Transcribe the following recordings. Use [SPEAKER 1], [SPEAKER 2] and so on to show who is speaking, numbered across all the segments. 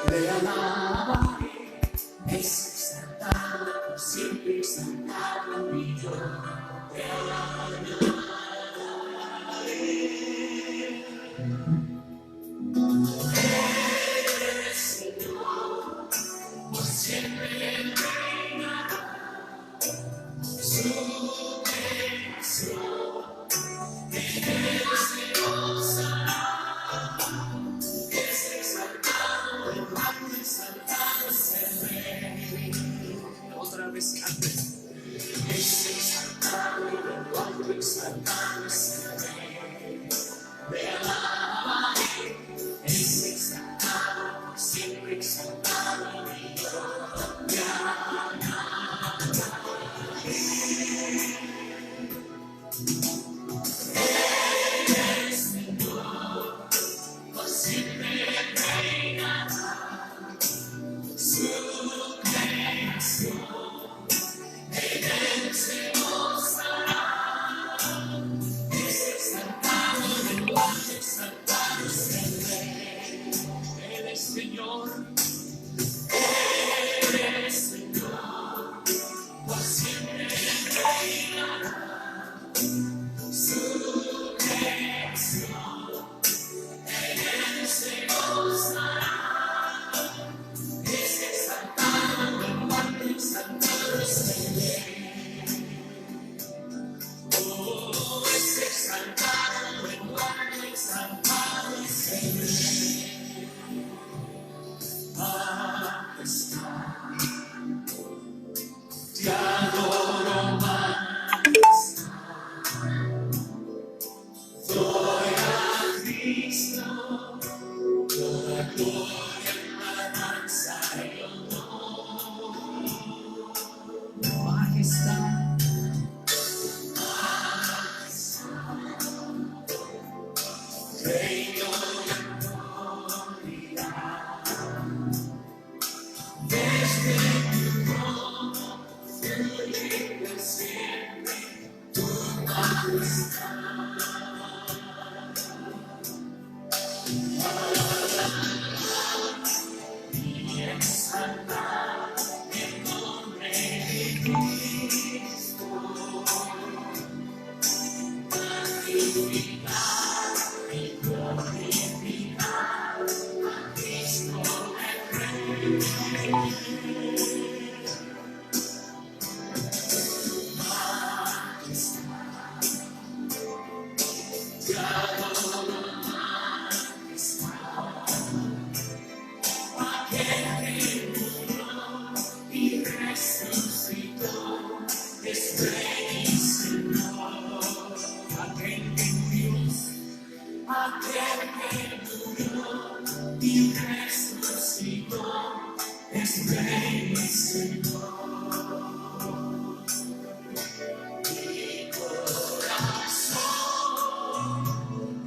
[SPEAKER 1] Le alabaré, es exaltado, por siempre exaltado mi Dios. Te alabaré. Eres Señor, por siempre reinará. Su creación en él se gozará. Es exaltado, el más exaltado es el Rey. Otra vez antes. Es exaltado, el más exaltado es el Rey. Le alabaré, es exaltado, por siempre exaltado mi Dios. Te alabaré. Eres Señor, por siempre reinará. Su creación en él se gozará. Es exaltado, el más exaltado es el Rey. Eres Señor, eres Señor, por siempre reinará. Su creación en él se gozará. Es exaltado, el más exaltado es el Rey. Oh, es exaltado, el más exaltado es el Rey. Majestad, te adoro, majestad. Doy a Cristo toda gloria, alabanza y honor. Majestad, reino y autoridad. Desde tu trono fluye siempre tu majestad. Y exaltar el nombre de Cristo. Magnificar y glorificar a Cristo el Rey. Majestad, te adoro, majestad. Aquel que murió y resucitó es Rey y Señor. Aquel que murió y resucitó es Rey y Señor. Mi corazón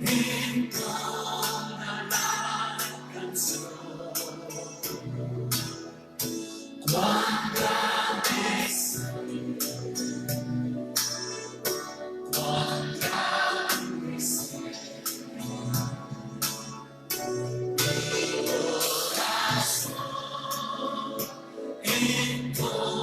[SPEAKER 1] entona la canción. Cuán grande es, cuán grande es. Mi corazón entona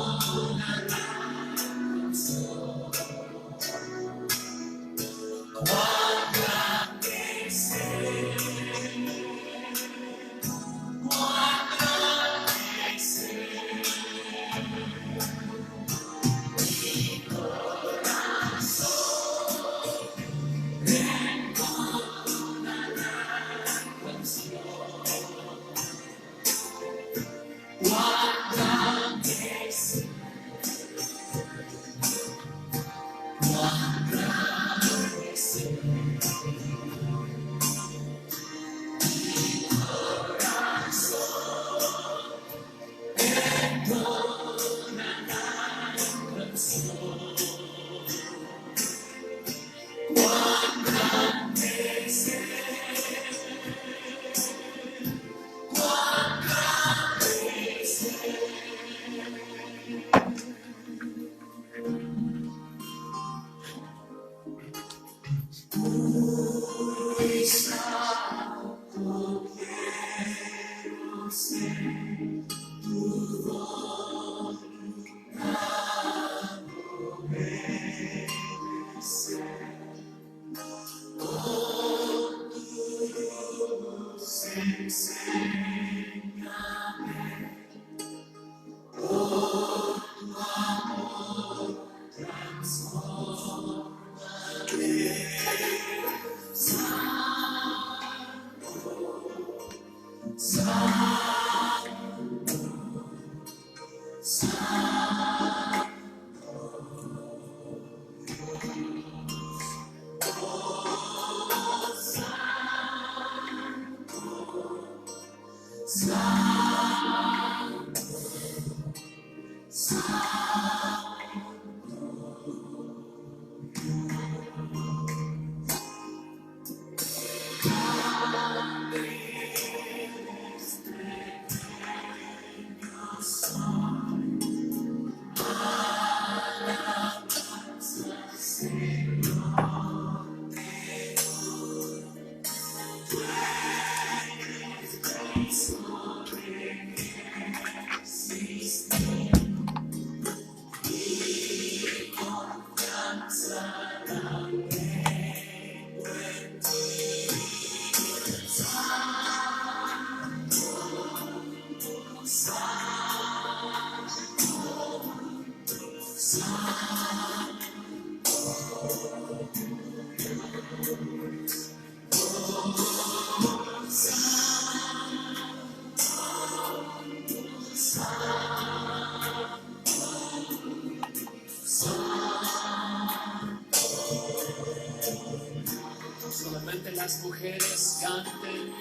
[SPEAKER 1] Solamente las mujeres canten.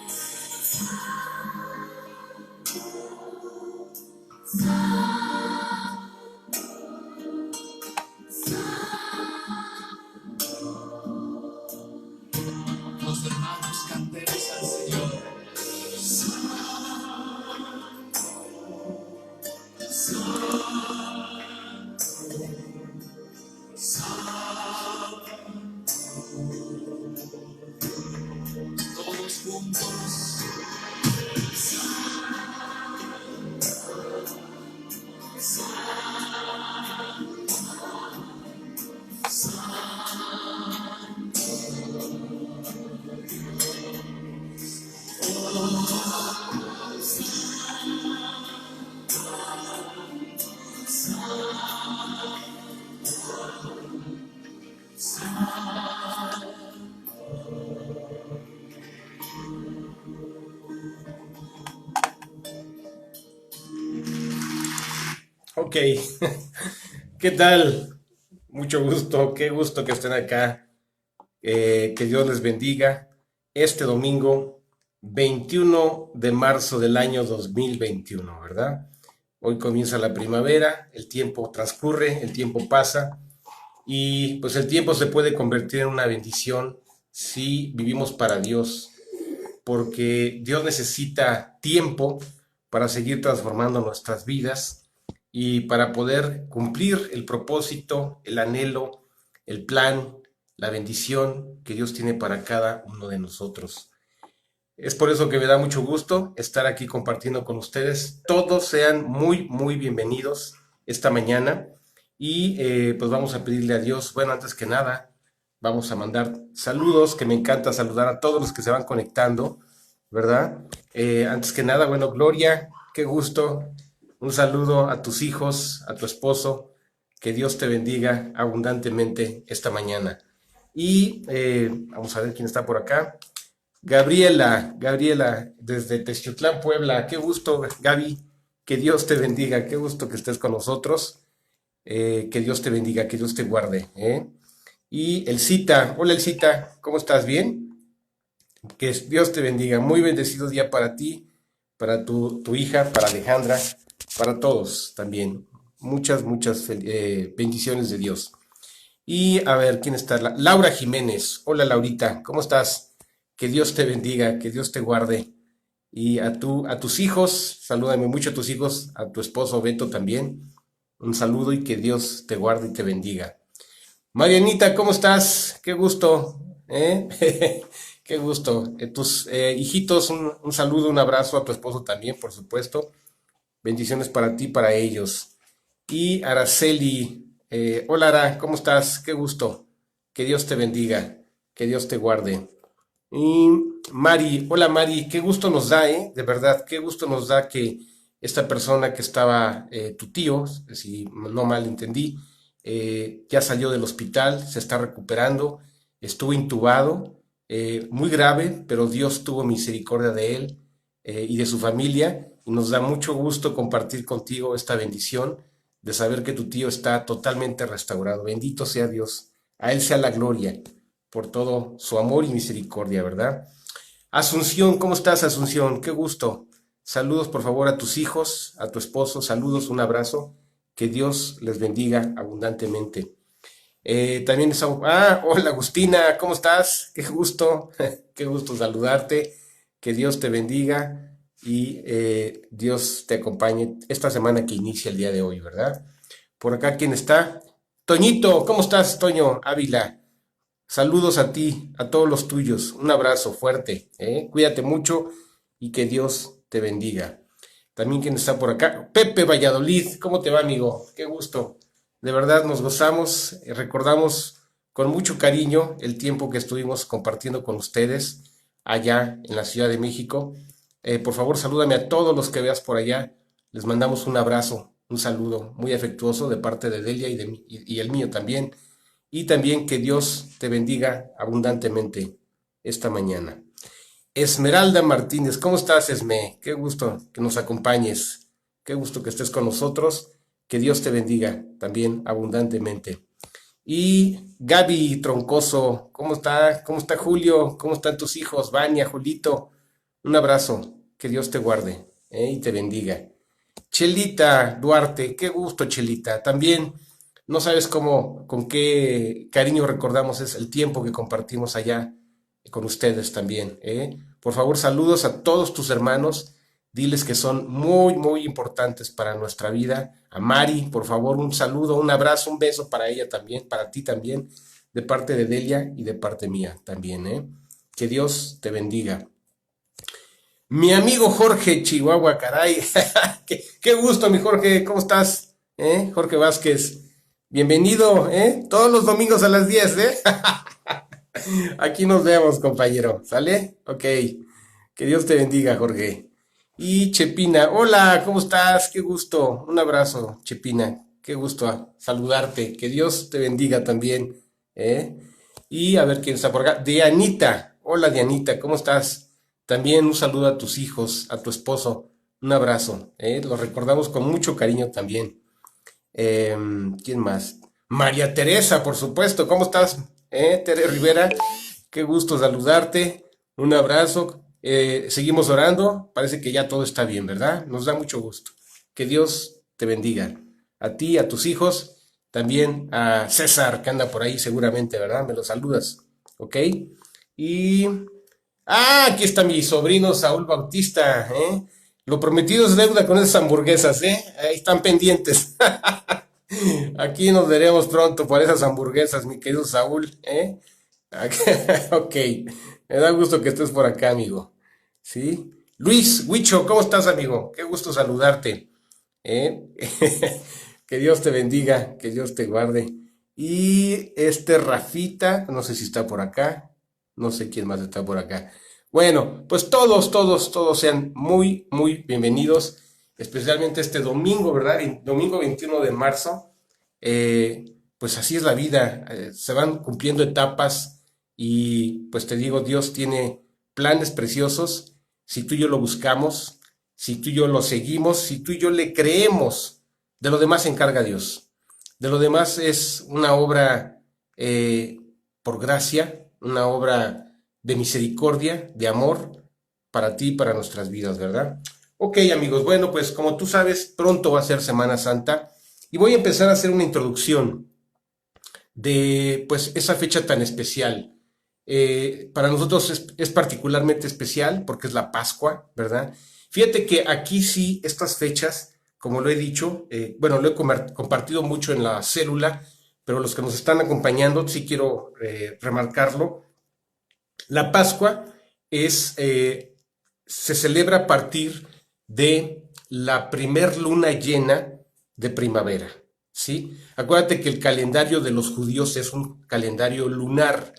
[SPEAKER 1] Los hermanos cantemos al Señor. Todos juntos.
[SPEAKER 2] Ok, ¿qué tal? Mucho gusto, qué gusto que estén acá. Que Dios les bendiga. Este domingo 21 de marzo del año 2021, ¿verdad? Hoy comienza la primavera, el tiempo transcurre, el tiempo pasa y pues el tiempo se puede convertir en una bendición si vivimos para Dios, porque Dios necesita tiempo para seguir transformando nuestras vidas y para poder cumplir el propósito, el anhelo, el plan, la bendición que Dios tiene para cada uno de nosotros. Es por eso que me da mucho gusto estar aquí compartiendo con ustedes. Todos sean muy, muy bienvenidos esta mañana y pues vamos a pedirle a Dios, bueno, antes que nada, vamos a mandar saludos, que me encanta saludar a todos los que se van conectando, ¿verdad? Antes que nada, bueno, Gloria, qué gusto. Un saludo a tus hijos, a tu esposo. Que Dios te bendiga abundantemente esta mañana. Y vamos a ver quién está por acá. Gabriela, desde Textiutlán, Puebla. Qué gusto, Gaby. Que Dios te bendiga. Qué gusto que estés con nosotros. Que Dios te bendiga, que Dios te guarde. Y Elcita, hola Elcita, ¿cómo estás? ¿Bien? Que Dios te bendiga. Muy bendecido día para ti, para tu hija, para Alejandra, para todos también. Muchas, muchas bendiciones de Dios. Y a ver, ¿quién está? Laura Jiménez. Hola Laurita, ¿cómo estás? Que Dios te bendiga, que Dios te guarde. Y a tus hijos, salúdame mucho a tus hijos, a tu esposo Beto también. Un saludo y que Dios te guarde y te bendiga. Marianita, ¿cómo estás? Qué gusto, ¿eh? qué gusto. Tus hijitos, un saludo, un abrazo a tu esposo también, por supuesto. Bendiciones para ti, para ellos. Y Araceli, hola Ara, ¿cómo estás? Qué gusto. Que Dios te bendiga, que Dios te guarde. Y Mari, hola Mari, qué gusto nos da, ¿eh? De verdad, qué gusto nos da que esta persona que estaba, tu tío, si no mal entendí, ya salió del hospital, se está recuperando, estuvo intubado, muy grave, pero Dios tuvo misericordia de él y de su familia, y nos da mucho gusto compartir contigo esta bendición de saber que tu tío está totalmente restaurado. Bendito sea Dios, a él sea la gloria por todo su amor y misericordia, ¿verdad? Asunción, ¿cómo estás, Asunción? Qué gusto. Saludos, por favor, a tus hijos, a tu esposo. Saludos, un abrazo. Que Dios les bendiga abundantemente. También es... hola, Agustina, ¿cómo estás? Qué gusto, qué gusto saludarte. Que Dios te bendiga y Dios te acompañe esta semana que inicia el día de hoy, ¿verdad? Por acá, ¿quién está? Toñito, ¿cómo estás, Toño Ávila? Saludos a ti, a todos los tuyos. Un abrazo fuerte. Cuídate mucho y que Dios te bendiga. También quien está por acá, Pepe Valladolid. ¿Cómo te va, amigo? Qué gusto. De verdad nos gozamos, recordamos con mucho cariño el tiempo que estuvimos compartiendo con ustedes allá en la Ciudad de México. Por favor, salúdame a todos los que veas por allá. Les mandamos un abrazo, un saludo muy afectuoso de parte de Delia y el mío también. Y también que Dios te bendiga abundantemente esta mañana. Esmeralda Martínez, ¿cómo estás, Esme? Qué gusto que nos acompañes. Qué gusto que estés con nosotros. Que Dios te bendiga también abundantemente. Y Gaby Troncoso, ¿cómo está? ¿Cómo está Julio? ¿Cómo están tus hijos? Vania, Julito. Un abrazo. Que Dios te guarde y te bendiga. Chelita Duarte, qué gusto, Chelita. También no sabes cómo, con qué cariño recordamos es el tiempo que compartimos allá con ustedes también. Por favor, saludos a todos tus hermanos. Diles que son muy, muy importantes para nuestra vida. A Mari, por favor, un saludo, un abrazo, un beso para ella también, para ti también, de parte de Delia y de parte mía también. Que Dios te bendiga. Mi amigo Jorge Chihuahua, caray. Qué gusto, mi Jorge. ¿Cómo estás? Jorge Vázquez. Bienvenido, todos los domingos a las 10, Aquí nos vemos, compañero. ¿Sale? Ok. Que Dios te bendiga, Jorge. Y Chepina, hola, ¿cómo estás? Qué gusto. Un abrazo, Chepina. Qué gusto saludarte. Que Dios te bendiga también. Y a ver quién está por acá. Dianita. Hola, Dianita, ¿cómo estás? También un saludo a tus hijos, a tu esposo. Un abrazo. Los recordamos con mucho cariño también. ¿Quién más? María Teresa, por supuesto. ¿Cómo estás? Tere Rivera. Qué gusto saludarte. Un abrazo. Seguimos orando. Parece que ya todo está bien, ¿verdad? Nos da mucho gusto. Que Dios te bendiga. A ti, a tus hijos. También a César, que anda por ahí seguramente, ¿verdad? Me lo saludas. ¿Ok? Y... aquí está mi sobrino Saúl Bautista, Lo prometido es deuda con esas hamburguesas, Ahí están pendientes. Aquí nos veremos pronto por esas hamburguesas, mi querido Saúl, Ok, me da gusto que estés por acá, amigo. ¿Sí? Luis, Huicho, ¿cómo estás, amigo? Qué gusto saludarte. ¿eh? Que Dios te bendiga, que Dios te guarde. Y Rafita, no sé si está por acá, no sé quién más está por acá. Bueno, pues todos sean muy, muy bienvenidos, especialmente este domingo, ¿verdad? Domingo 21 de marzo. Pues así es la vida, se van cumpliendo etapas y pues te digo, Dios tiene planes preciosos si tú y yo lo buscamos, si tú y yo lo seguimos, si tú y yo le creemos. De lo demás se encarga Dios. De lo demás es una obra por gracia, una obra de misericordia, de amor para ti y para nuestras vidas, ¿verdad? Ok, amigos, bueno, pues como tú sabes, pronto va a ser Semana Santa y voy a empezar a hacer una introducción de pues esa fecha tan especial. Para nosotros es particularmente especial porque es la Pascua, ¿verdad? Fíjate que aquí sí, estas fechas, como lo he dicho, bueno, lo he compartido mucho en la célula, pero los que nos están acompañando, sí quiero remarcarlo. La Pascua se celebra a partir de la primer luna llena de primavera, ¿sí? Acuérdate que el calendario de los judíos es un calendario lunar.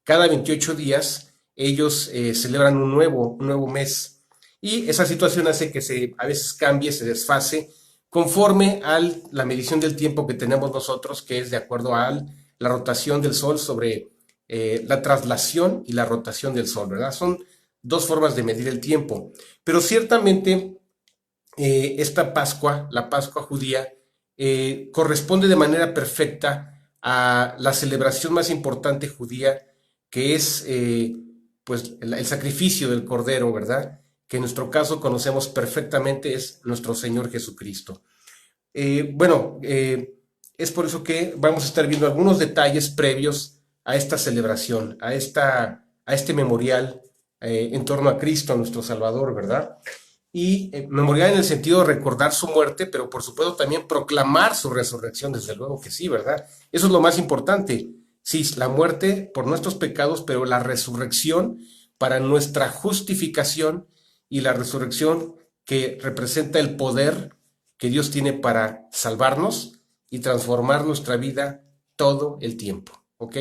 [SPEAKER 2] Cada 28 días ellos celebran un nuevo mes. Y esa situación hace que a veces cambie, se desfase, conforme a la medición del tiempo que tenemos nosotros, que es de acuerdo a la rotación del Sol sobre la traslación y la rotación del Sol, ¿verdad? Son dos formas de medir el tiempo. Pero ciertamente esta Pascua, la Pascua judía, corresponde de manera perfecta a la celebración más importante judía, que es pues el sacrificio del Cordero, ¿verdad? Que en nuestro caso conocemos perfectamente, es nuestro Señor Jesucristo. Es por eso que vamos a estar viendo algunos detalles previos a esta celebración, a este memorial en torno a Cristo, a nuestro Salvador, ¿verdad? Y memorial en el sentido de recordar su muerte, pero por supuesto también proclamar su resurrección, desde luego que sí, ¿verdad? Eso es lo más importante. Sí, la muerte por nuestros pecados, pero la resurrección para nuestra justificación y la resurrección que representa el poder que Dios tiene para salvarnos y transformar nuestra vida todo el tiempo, ¿ok?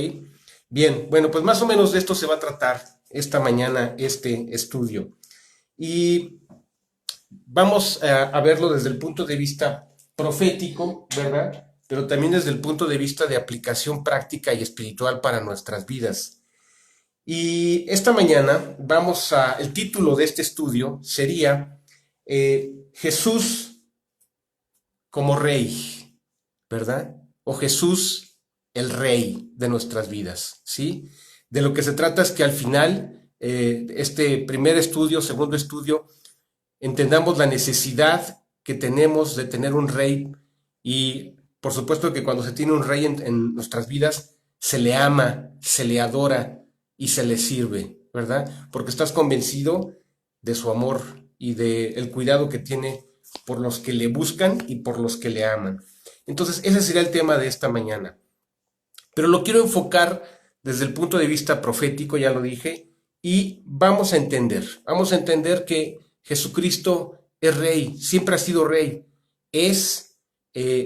[SPEAKER 2] Bien, bueno, pues más o menos de esto se va a tratar esta mañana este estudio. Y vamos a verlo desde el punto de vista profético, ¿verdad? Pero también desde el punto de vista de aplicación práctica y espiritual para nuestras vidas. Y esta mañana el título de este estudio sería Jesús como Rey, ¿verdad? O Jesús el Rey de nuestras vidas, ¿sí? De lo que se trata es que al final, este primer estudio, segundo estudio, entendamos la necesidad que tenemos de tener un rey y por supuesto que cuando se tiene un rey en nuestras vidas, se le ama, se le adora y se le sirve, ¿verdad? Porque estás convencido de su amor y del cuidado que tiene por los que le buscan y por los que le aman. Entonces, ese sería el tema de esta mañana. Pero lo quiero enfocar desde el punto de vista profético, ya lo dije, y vamos a entender que Jesucristo es Rey, siempre ha sido Rey,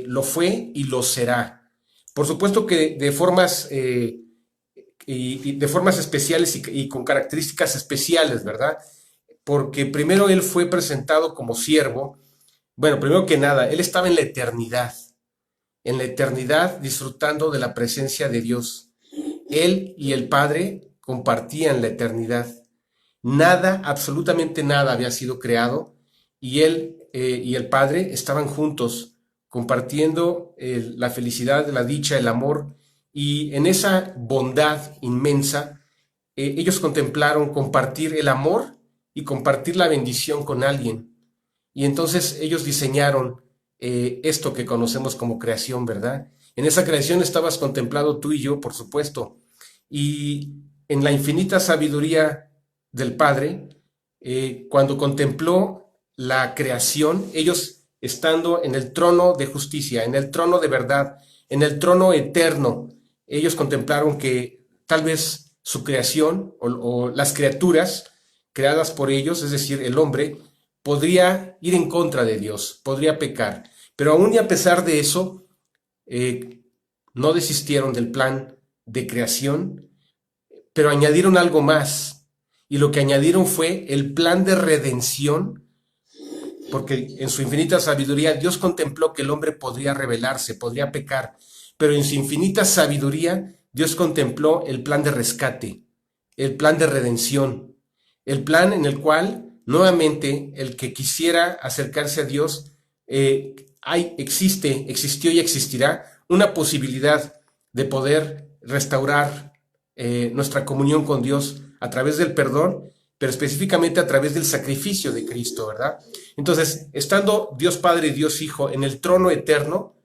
[SPEAKER 2] lo fue y lo será. Por supuesto que de formas especiales y con características especiales, ¿verdad? Porque primero Él fue presentado como siervo. Bueno, primero que nada, Él estaba en la eternidad disfrutando de la presencia de Dios. Él y el Padre compartían la eternidad. Nada, absolutamente nada había sido creado y Él y el Padre estaban juntos compartiendo la felicidad, la dicha, el amor, y en esa bondad inmensa ellos contemplaron compartir el amor y compartir la bendición con alguien. Y entonces ellos diseñaron esto que conocemos como creación, ¿verdad? En esa creación estabas contemplado tú y yo, por supuesto, y en la infinita sabiduría del Padre, cuando contempló la creación, ellos estando en el trono de justicia, en el trono de verdad, en el trono eterno, ellos contemplaron que tal vez su creación o las criaturas creadas por ellos, es decir, el hombre, podría ir en contra de Dios, podría pecar. Pero aún y a pesar de eso, no desistieron del plan de creación, pero añadieron algo más. Y lo que añadieron fue el plan de redención, porque en su infinita sabiduría Dios contempló que el hombre podría rebelarse, podría pecar, pero en su infinita sabiduría Dios contempló el plan de rescate, el plan de redención, el plan en el cual nuevamente el que quisiera acercarse a Dios, existió y existirá una posibilidad de poder restaurar nuestra comunión con Dios a través del perdón, pero específicamente a través del sacrificio de Cristo, ¿verdad? Entonces, estando Dios Padre y Dios Hijo en el trono eterno,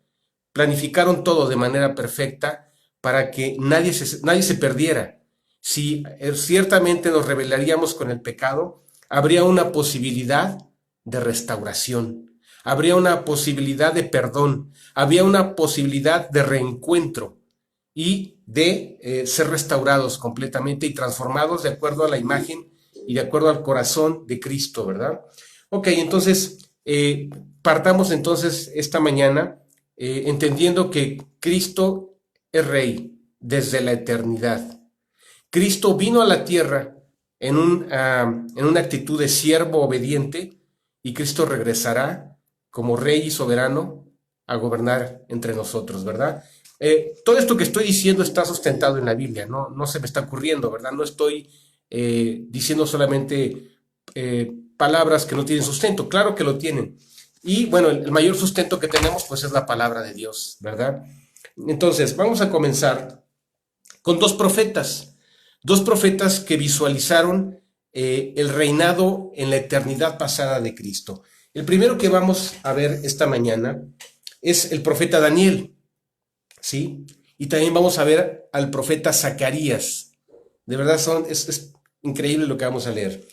[SPEAKER 2] planificaron todo de manera perfecta para que nadie se perdiera. Si ciertamente nos rebelaríamos con el pecado, habría una posibilidad de restauración, habría una posibilidad de perdón, habría una posibilidad de reencuentro y de ser restaurados completamente y transformados de acuerdo a la imagen y de acuerdo al corazón de Cristo, ¿verdad? Ok, entonces, partamos entonces esta mañana entendiendo que Cristo es Rey desde la eternidad. Cristo vino a la tierra en una actitud de siervo obediente y Cristo regresará como Rey y soberano a gobernar entre nosotros, ¿verdad? Todo esto que estoy diciendo está sustentado en la Biblia, no se me está ocurriendo, ¿verdad? No estoy diciendo solamente palabras que no tienen sustento, claro que lo tienen. Y bueno, el mayor sustento que tenemos pues es la palabra de Dios, ¿verdad? Entonces, vamos a comenzar con dos profetas que visualizaron el reinado en la eternidad pasada de Cristo. El primero que vamos a ver esta mañana es el profeta Daniel, ¿sí? Y también vamos a ver al profeta Zacarías. De verdad es increíble lo que vamos a leer.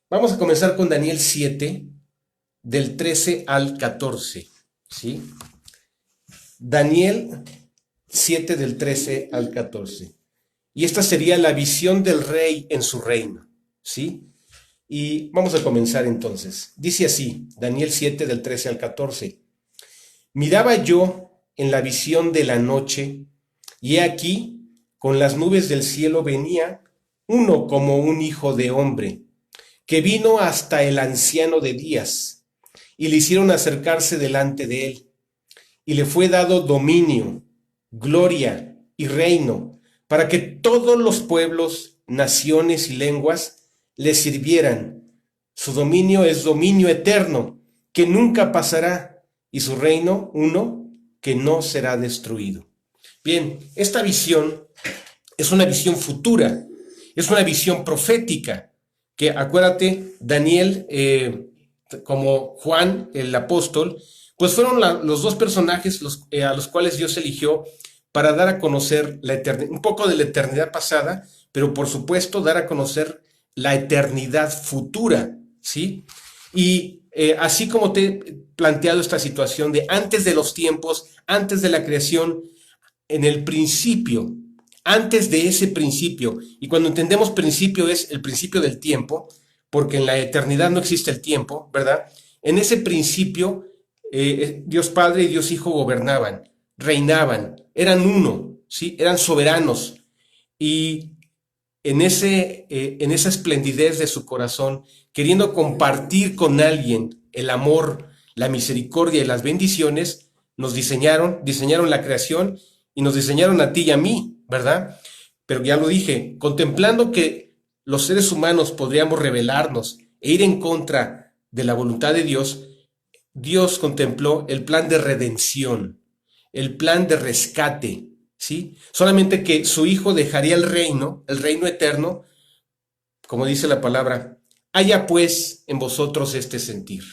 [SPEAKER 2] Vamos a comenzar con Daniel 7, del 13 al 14, ¿sí? Daniel 7, del 13 al 14. Y esta sería la visión del rey en su reino, ¿sí? Y vamos a comenzar entonces. Dice así, Daniel 7, del 13 al 14. Miraba yo en la visión de la noche, y he aquí, con las nubes del cielo venía uno como un hijo de hombre, que vino hasta el anciano de días, y le hicieron acercarse delante de él, y le fue dado dominio, gloria y reino, para que todos los pueblos, naciones y lenguas le sirvieran. Su dominio es dominio eterno, que nunca pasará, y su reino uno que no será destruido. Bien, esta visión es una visión futura, es una visión profética, que acuérdate, Daniel, como Juan, el apóstol, pues fueron los dos personajes a los cuales Dios eligió para dar a conocer un poco de la eternidad pasada, pero por supuesto dar a conocer la eternidad futura, ¿sí? Y así como te he planteado esta situación de antes de los tiempos, antes de la creación, en el principio, antes de ese principio, y cuando entendemos principio es el principio del tiempo, porque en la eternidad no existe el tiempo, ¿verdad? En ese principio, Dios Padre y Dios Hijo gobernaban, reinaban, eran uno, ¿sí? Eran soberanos, y en esa esplendidez de su corazón, queriendo compartir con alguien el amor, la misericordia y las bendiciones, nos diseñaron la creación y nos diseñaron a ti y a mí, ¿verdad? Pero ya lo dije, contemplando que los seres humanos podríamos rebelarnos e ir en contra de la voluntad de Dios, Dios contempló el plan de redención, el plan de rescate, ¿sí? Solamente que su Hijo dejaría el reino eterno, como dice la palabra, haya pues en vosotros este sentir,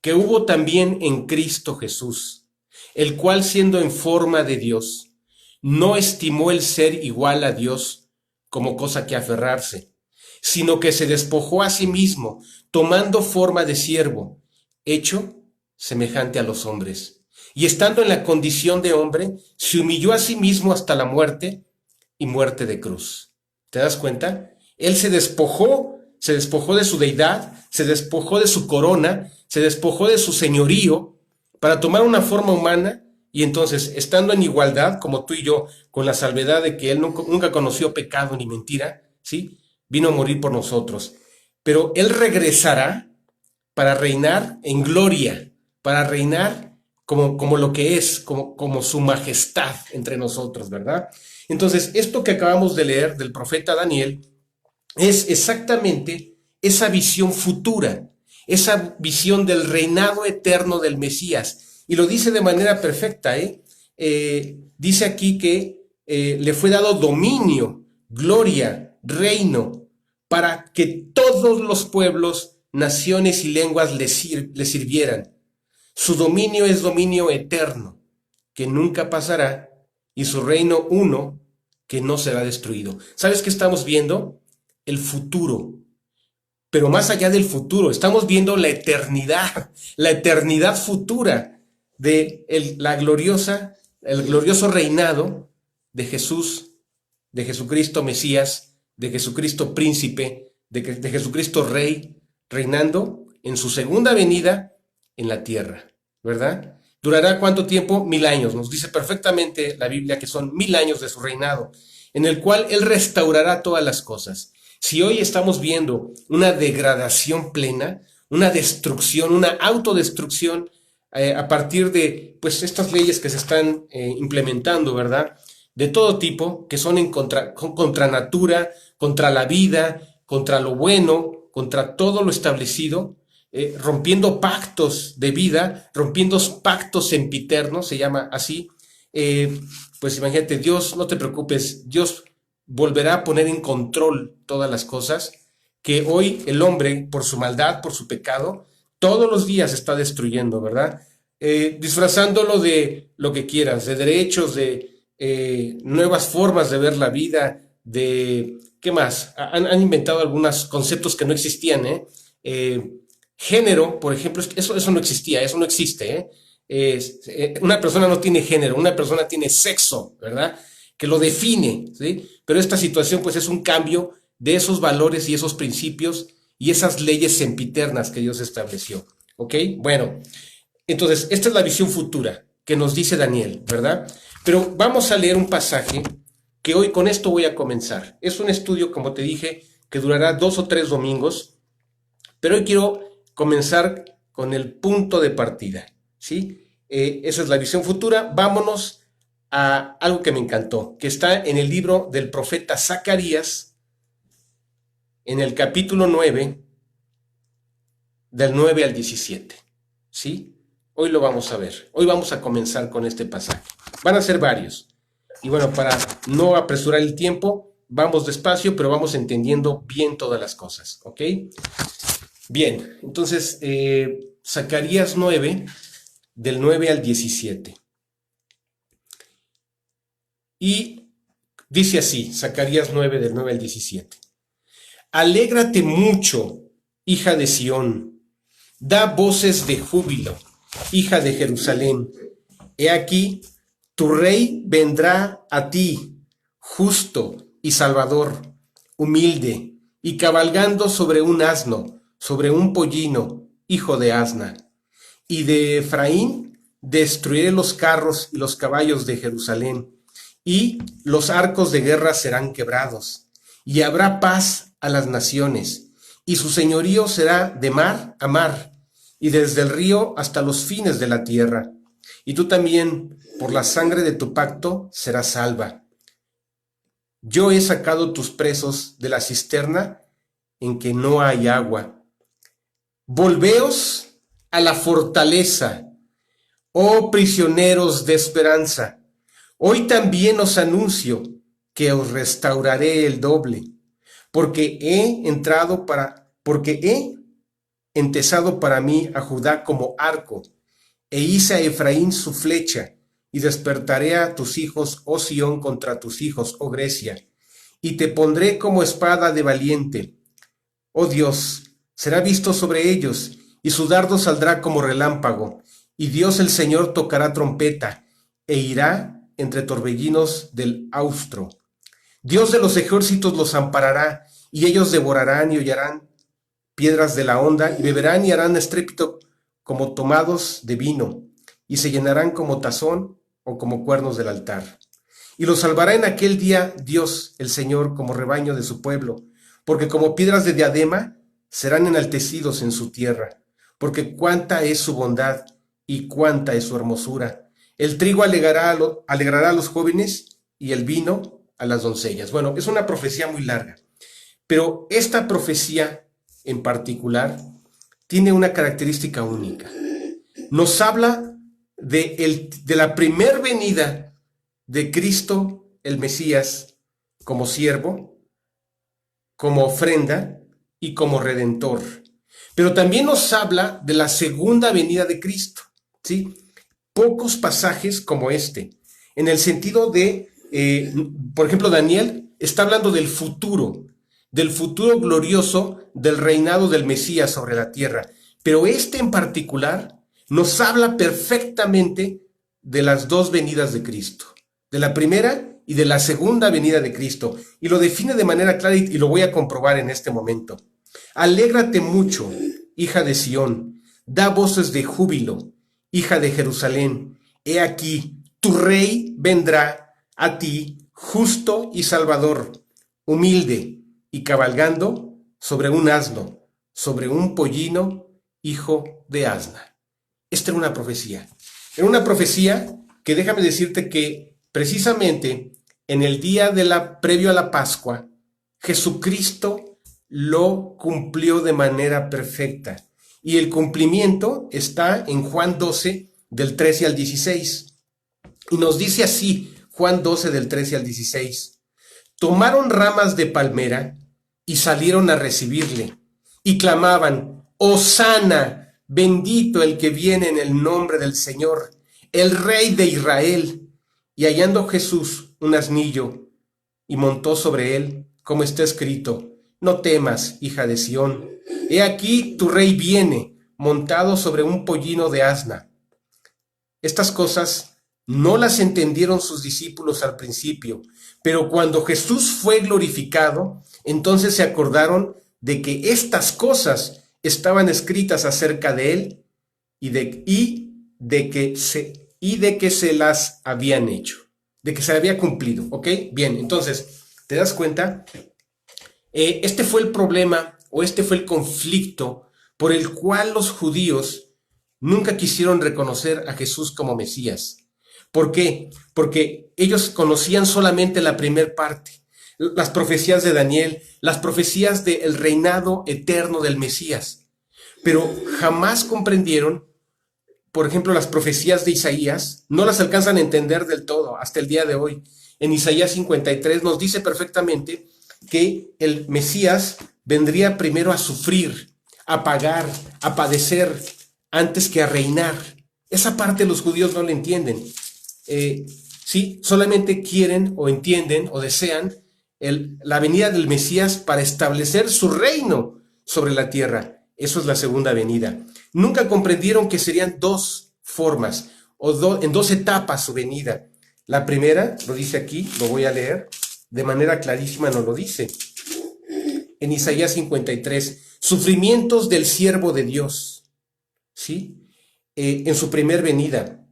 [SPEAKER 2] que hubo también en Cristo Jesús, el cual siendo en forma de Dios, no estimó el ser igual a Dios como cosa que aferrarse, sino que se despojó a sí mismo, tomando forma de siervo, hecho semejante a los hombres. Y estando en la condición de hombre, se humilló a sí mismo hasta la muerte y muerte de cruz. ¿Te das cuenta? Él se despojó de su deidad, se despojó de su corona, se despojó de su señorío para tomar una forma humana y entonces, estando en igualdad, como tú y yo, con la salvedad de que Él nunca conoció pecado ni mentira, ¿sí? Vino a morir por nosotros. Pero Él regresará para reinar en gloria, para reinar como lo que es, como su majestad entre nosotros, ¿verdad? Entonces, esto que acabamos de leer del profeta Daniel es exactamente esa visión futura, esa visión del reinado eterno del Mesías. Y lo dice de manera perfecta, dice aquí que le fue dado dominio, gloria, reino, para que todos los pueblos, naciones y lenguas le sirvieran. Su dominio es dominio eterno, que nunca pasará, y su reino uno, que no será destruido. ¿Sabes qué estamos viendo? El futuro. Pero más allá del futuro, estamos viendo la eternidad futura de el glorioso reinado de Jesús de Jesucristo Mesías, de Jesucristo Príncipe, de Jesucristo Rey, reinando en su segunda venida en la tierra, ¿verdad? ¿Durará cuánto tiempo? 1000 años. Nos dice perfectamente la Biblia que son 1000 años de su reinado, en el cual Él restaurará todas las cosas. Si hoy estamos viendo una degradación plena, una destrucción, una autodestrucción a partir de pues estas leyes que se están implementando, ¿verdad? De todo tipo, que son contra natura, contra la vida, contra lo bueno, contra todo lo establecido, rompiendo pactos de vida, rompiendo pactos sempiternos, se llama así. Pues imagínate, Dios, no te preocupes, Dios volverá a poner en control todas las cosas que hoy el hombre, por su maldad, por su pecado, todos los días está destruyendo, ¿verdad? Disfrazándolo de lo que quieras, de derechos, de nuevas formas de ver la vida, de... ¿Qué más? Han inventado algunos conceptos que no existían, género, por ejemplo, eso no existía, eso no existe, una persona no tiene género, una persona tiene sexo, ¿verdad? Que lo define, ¿sí? Pero esta situación pues es un cambio de esos valores y esos principios y esas leyes sempiternas que Dios estableció, ¿ok? Bueno, entonces esta es la visión futura que nos dice Daniel, ¿verdad? Pero vamos a leer un pasaje que hoy con esto voy a comenzar. Es un estudio, como te dije, que durará 2 o 3 domingos, pero hoy quiero comenzar con el punto de partida, ¿sí? Esa es la visión futura. Vámonos a algo que me encantó, que está en el libro del profeta Zacarías, en el capítulo 9, del 9 al 17, ¿sí? Hoy lo vamos a ver. Hoy vamos a comenzar con este pasaje. Van a ser varios. Y bueno, para no apresurar el tiempo, vamos despacio, pero vamos entendiendo bien todas las cosas, ¿ok? Bien, entonces, Zacarías 9, del 9 al 17. Y dice así, Zacarías 9, del 9 al 17. Alégrate mucho, hija de Sión, da voces de júbilo, hija de Jerusalén. He aquí, tu rey vendrá a ti, justo y salvador, humilde, y cabalgando sobre un asno, sobre un pollino, hijo de asna. Y de Efraín destruiré los carros y los caballos de Jerusalén, y los arcos de guerra serán quebrados, y habrá paz a las naciones, y su señorío será de mar a mar, y desde el río hasta los fines de la tierra. Y tú también, por la sangre de tu pacto, serás salva. Yo he sacado tus presos de la cisterna en que no hay agua. Volveos a la fortaleza, oh prisioneros de esperanza. Hoy también os anuncio que os restauraré el doble, porque he entesado para mí a Judá como arco, e hice a Efraín su flecha, y despertaré a tus hijos, oh Sión, contra tus hijos, oh Grecia, y te pondré como espada de valiente. Oh Dios, será visto sobre ellos, y su dardo saldrá como relámpago, y Dios el Señor tocará trompeta, e irá entre torbellinos del austro. Dios de los ejércitos los amparará, y ellos devorarán y hollarán piedras de la honda, y beberán y harán estrépito como tomados de vino, y se llenarán como tazón o como cuernos del altar. Y los salvará en aquel día Dios, el Señor, como rebaño de su pueblo, porque como piedras de diadema serán enaltecidos en su tierra, porque cuánta es su bondad y cuánta es su hermosura. El trigo alegrará a los jóvenes y el vino a las doncellas. Bueno, es una profecía muy larga, pero esta profecía en particular tiene una característica única. Nos habla de la primer venida de Cristo, el Mesías, como siervo, como ofrenda y como redentor. Pero también nos habla de la segunda venida de Cristo, ¿sí? Pocos pasajes como este, en el sentido de, por ejemplo, Daniel está hablando del futuro glorioso del reinado del Mesías sobre la tierra. Pero este en particular nos habla perfectamente de las dos venidas de Cristo. De la primera y de la segunda venida de Cristo. Y lo define de manera clara y lo voy a comprobar en este momento. Alégrate mucho, hija de Sión, da voces de júbilo, hija de Jerusalén. He aquí, tu rey vendrá a ti, justo y salvador, humilde y cabalgando sobre un asno, sobre un pollino, hijo de asna. Esta era una profecía. Era una profecía que déjame decirte que precisamente en el día previo a la Pascua, Jesucristo lo cumplió de manera perfecta. Y el cumplimiento está en Juan 12, del 13 al 16. Y nos dice así, Juan 12, del 13 al 16. Tomaron ramas de palmera y salieron a recibirle. Y clamaban, Hosana, bendito el que viene en el nombre del Señor, el Rey de Israel. Y hallando Jesús un asnillo, y montó sobre él, como está escrito, no temas, hija de Sión, he aquí tu rey viene, montado sobre un pollino de asna. Estas cosas no las entendieron sus discípulos al principio, pero cuando Jesús fue glorificado, entonces se acordaron de que estas cosas estaban escritas acerca de él y de que se las habían hecho, de que se había cumplido, ¿ok? Bien, entonces, ¿te das cuenta? Este fue el problema o este fue el conflicto por el cual los judíos nunca quisieron reconocer a Jesús como Mesías. ¿Por qué? Porque ellos conocían solamente la primera parte, las profecías de Daniel, las profecías del reinado eterno del Mesías, pero jamás comprendieron, por ejemplo, las profecías de Isaías, no las alcanzan a entender del todo hasta el día de hoy. En Isaías 53 nos dice perfectamente que el Mesías vendría primero a sufrir, a pagar, a padecer, antes que a reinar. Esa parte los judíos no la entienden. Sí, solamente quieren o entienden o desean la venida del Mesías para establecer su reino sobre la tierra. Eso es la segunda venida. Nunca comprendieron que serían dos formas o en dos etapas su venida. La primera, lo dice aquí, lo voy a leer, de manera clarísima nos lo dice. En Isaías 53, sufrimientos del siervo de Dios, ¿sí? En su primer venida,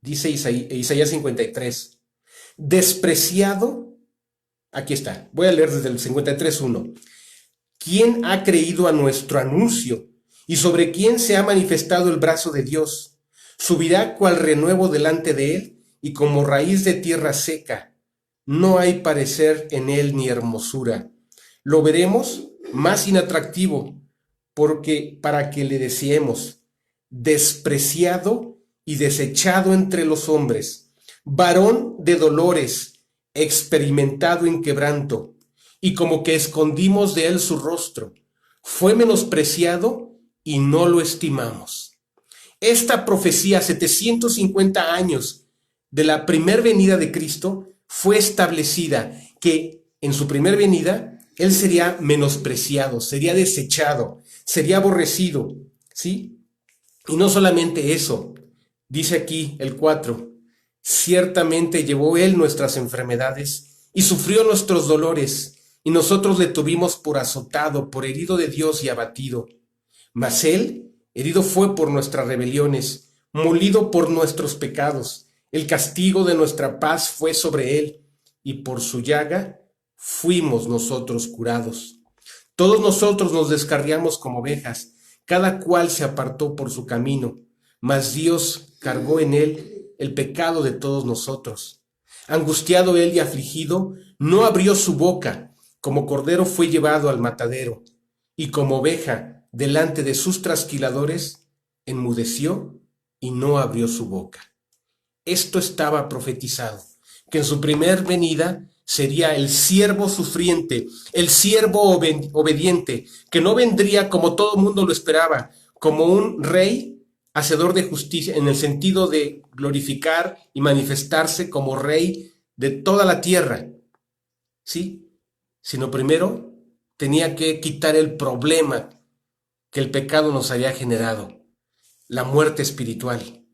[SPEAKER 2] dice Isaías 53, despreciado, aquí está, voy a leer desde el 53:1. ¿Quién ha creído a nuestro anuncio? ¿Y sobre quién se ha manifestado el brazo de Dios? Subirá cual renuevo delante de él y como raíz de tierra seca. No hay parecer en él ni hermosura. Lo veremos más inatractivo para que le deseemos. Despreciado y desechado entre los hombres, varón de dolores, experimentado en quebranto, y como que escondimos de él su rostro. Fue menospreciado y no lo estimamos. Esta profecía, 750 años de la primer venida de Cristo, fue establecida que en su primer venida él sería menospreciado, sería desechado, sería aborrecido, ¿sí? Y no solamente eso, dice aquí el 4, ciertamente llevó él nuestras enfermedades y sufrió nuestros dolores, y nosotros le tuvimos por azotado, por herido de Dios y abatido. Mas él herido fue por nuestras rebeliones, molido por nuestros pecados. El castigo de nuestra paz fue sobre él, y por su llaga fuimos nosotros curados. Todos nosotros nos descarriamos como ovejas, cada cual se apartó por su camino, mas Dios cargó en él el pecado de todos nosotros. Angustiado él y afligido, no abrió su boca, como cordero fue llevado al matadero, y como oveja delante de sus trasquiladores, enmudeció y no abrió su boca. Esto estaba profetizado, que en su primer venida sería el siervo sufriente, el siervo obediente, que no vendría como todo el mundo lo esperaba, como un rey hacedor de justicia, en el sentido de glorificar y manifestarse como rey de toda la tierra, ¿sí? Sino primero tenía que quitar el problema que el pecado nos había generado, la muerte espiritual,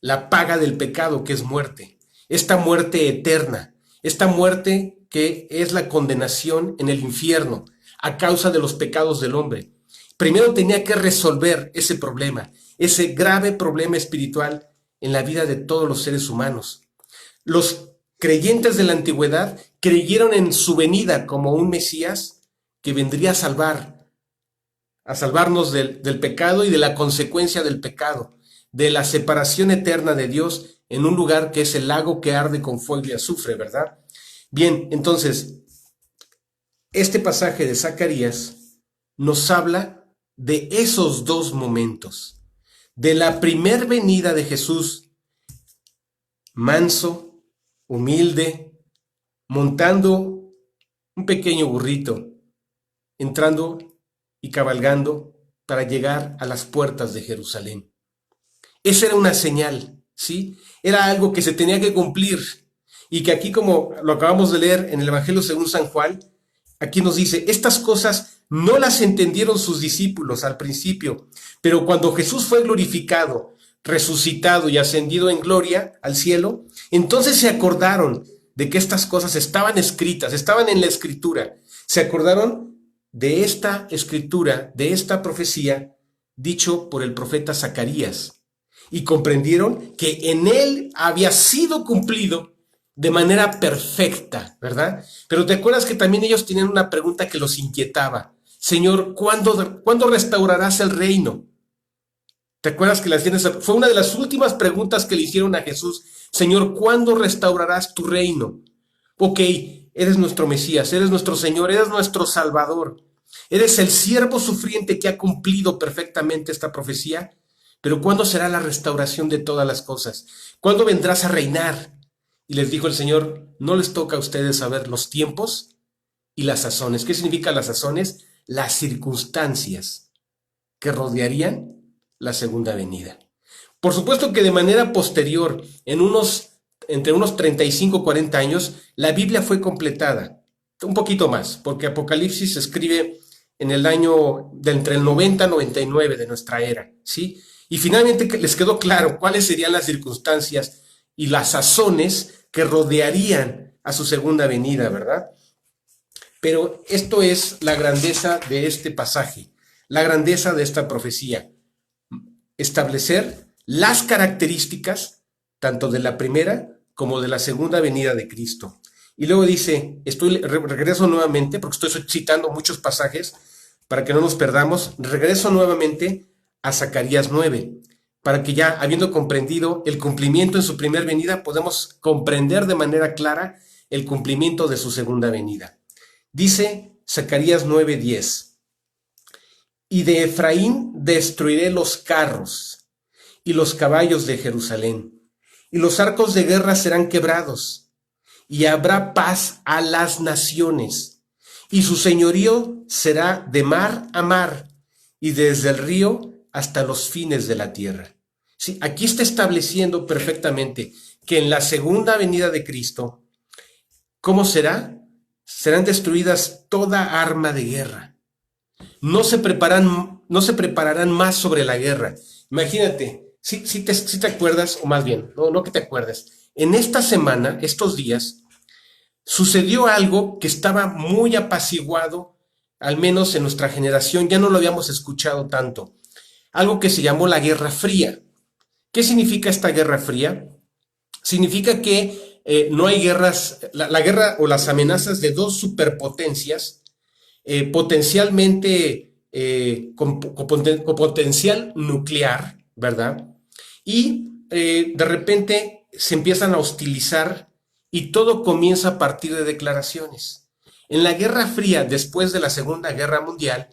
[SPEAKER 2] la paga del pecado que es muerte. esta muerte eterna, esta muerte que es la condenación en el infierno a causa de los pecados del hombre. Primero tenía que resolver ese problema, ese grave problema espiritual en la vida de todos los seres humanos. Los creyentes de la antigüedad creyeron en su venida como un Mesías que vendría a salvarnos del pecado y de la consecuencia del pecado, de la separación eterna de Dios en un lugar que es el lago que arde con fuego y azufre, ¿verdad? Bien, entonces, este pasaje de Zacarías nos habla de esos dos momentos, de la primer venida de Jesús, manso, humilde, montando un pequeño burrito, entrando y cabalgando para llegar a las puertas de Jerusalén. Esa era una señal, ¿sí? Era algo que se tenía que cumplir y que aquí, como lo acabamos de leer en el Evangelio según San Juan, aquí nos dice, estas cosas no las entendieron sus discípulos al principio, pero cuando Jesús fue glorificado, resucitado y ascendido en gloria al cielo, entonces se acordaron de que estas cosas estaban escritas, estaban en la Escritura. Se acordaron de esta Escritura, de esta profecía, dicho por el profeta Zacarías, y comprendieron que en él había sido cumplido de manera perfecta, ¿verdad? Pero te acuerdas que también ellos tenían una pregunta que los inquietaba. Señor, ¿cuándo restaurarás el reino? ¿Te acuerdas que fue una de las últimas preguntas que le hicieron a Jesús? Señor, ¿cuándo restaurarás tu reino? Ok, eres nuestro Mesías, eres nuestro Señor, eres nuestro Salvador. Eres el siervo sufriente que ha cumplido perfectamente esta profecía. Pero ¿cuándo será la restauración de todas las cosas? ¿Cuándo vendrás a reinar? Y les dijo el Señor, no les toca a ustedes saber los tiempos y las sazones. ¿Qué significa las sazones? Las circunstancias que rodearían la segunda venida. Por supuesto que de manera posterior, entre unos 35 y 40 años, la Biblia fue completada. Un poquito más, porque Apocalipsis se escribe en el año de entre el 90 y 99 de nuestra era, ¿sí? Y finalmente les quedó claro cuáles serían las circunstancias y las sazones que rodearían a su segunda venida, ¿verdad? Pero esto es la grandeza de este pasaje, la grandeza de esta profecía. Establecer las características tanto de la primera como de la segunda venida de Cristo. Y luego dice, regreso nuevamente, porque estoy citando muchos pasajes para que no nos perdamos, regreso nuevamente a Zacarías 9, para que ya habiendo comprendido el cumplimiento en su primera venida, podemos comprender de manera clara el cumplimiento de su segunda venida. Dice Zacarías 9:10, y de Efraín destruiré los carros y los caballos de Jerusalén, y los arcos de guerra serán quebrados, y habrá paz a las naciones, y su señorío será de mar a mar, y desde el río hasta los fines de la tierra. Sí, aquí está estableciendo perfectamente que en la segunda venida de Cristo, ¿cómo será? Serán destruidas toda arma de guerra. No se prepararán más sobre la guerra. Imagínate, si te acuerdas, o más bien, no que te acuerdes, en esta semana, estos días, sucedió algo que estaba muy apaciguado, al menos en nuestra generación, ya no lo habíamos escuchado tanto. Algo que se llamó la Guerra Fría. ¿Qué significa esta Guerra Fría? Significa que no hay guerras, la guerra o las amenazas de dos superpotencias, potencialmente con potencial nuclear, ¿verdad? Y de repente se empiezan a hostilizar y todo comienza a partir de declaraciones. En la Guerra Fría, después de la Segunda Guerra Mundial,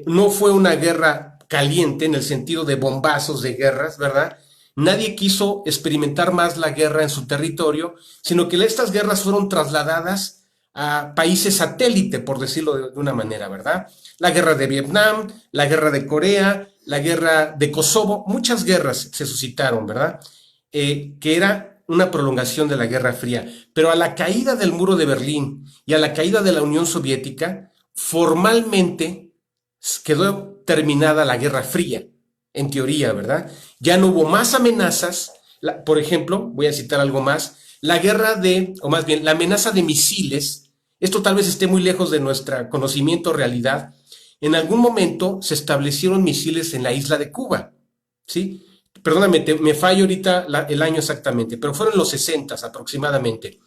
[SPEAKER 2] no fue una guerra caliente en el sentido de bombazos de guerras, ¿verdad? Nadie quiso experimentar más la guerra en su territorio, sino que estas guerras fueron trasladadas a países satélite, por decirlo de una manera, ¿verdad? La guerra de Vietnam, la guerra de Corea, la guerra de Kosovo, muchas guerras se suscitaron, ¿verdad? Que era una prolongación de la Guerra Fría. Pero a la caída del muro de Berlín y a la caída de la Unión Soviética, formalmente quedó terminada la Guerra Fría, en teoría, ¿verdad? Ya no hubo más amenazas, Por ejemplo, voy a citar algo más, la guerra de, o más bien, la amenaza de misiles, esto tal vez esté muy lejos de nuestro conocimiento o realidad. En algún momento se establecieron misiles en la isla de Cuba, ¿sí? Perdóname, me fallo ahorita el año exactamente, pero fueron los 60 aproximadamente.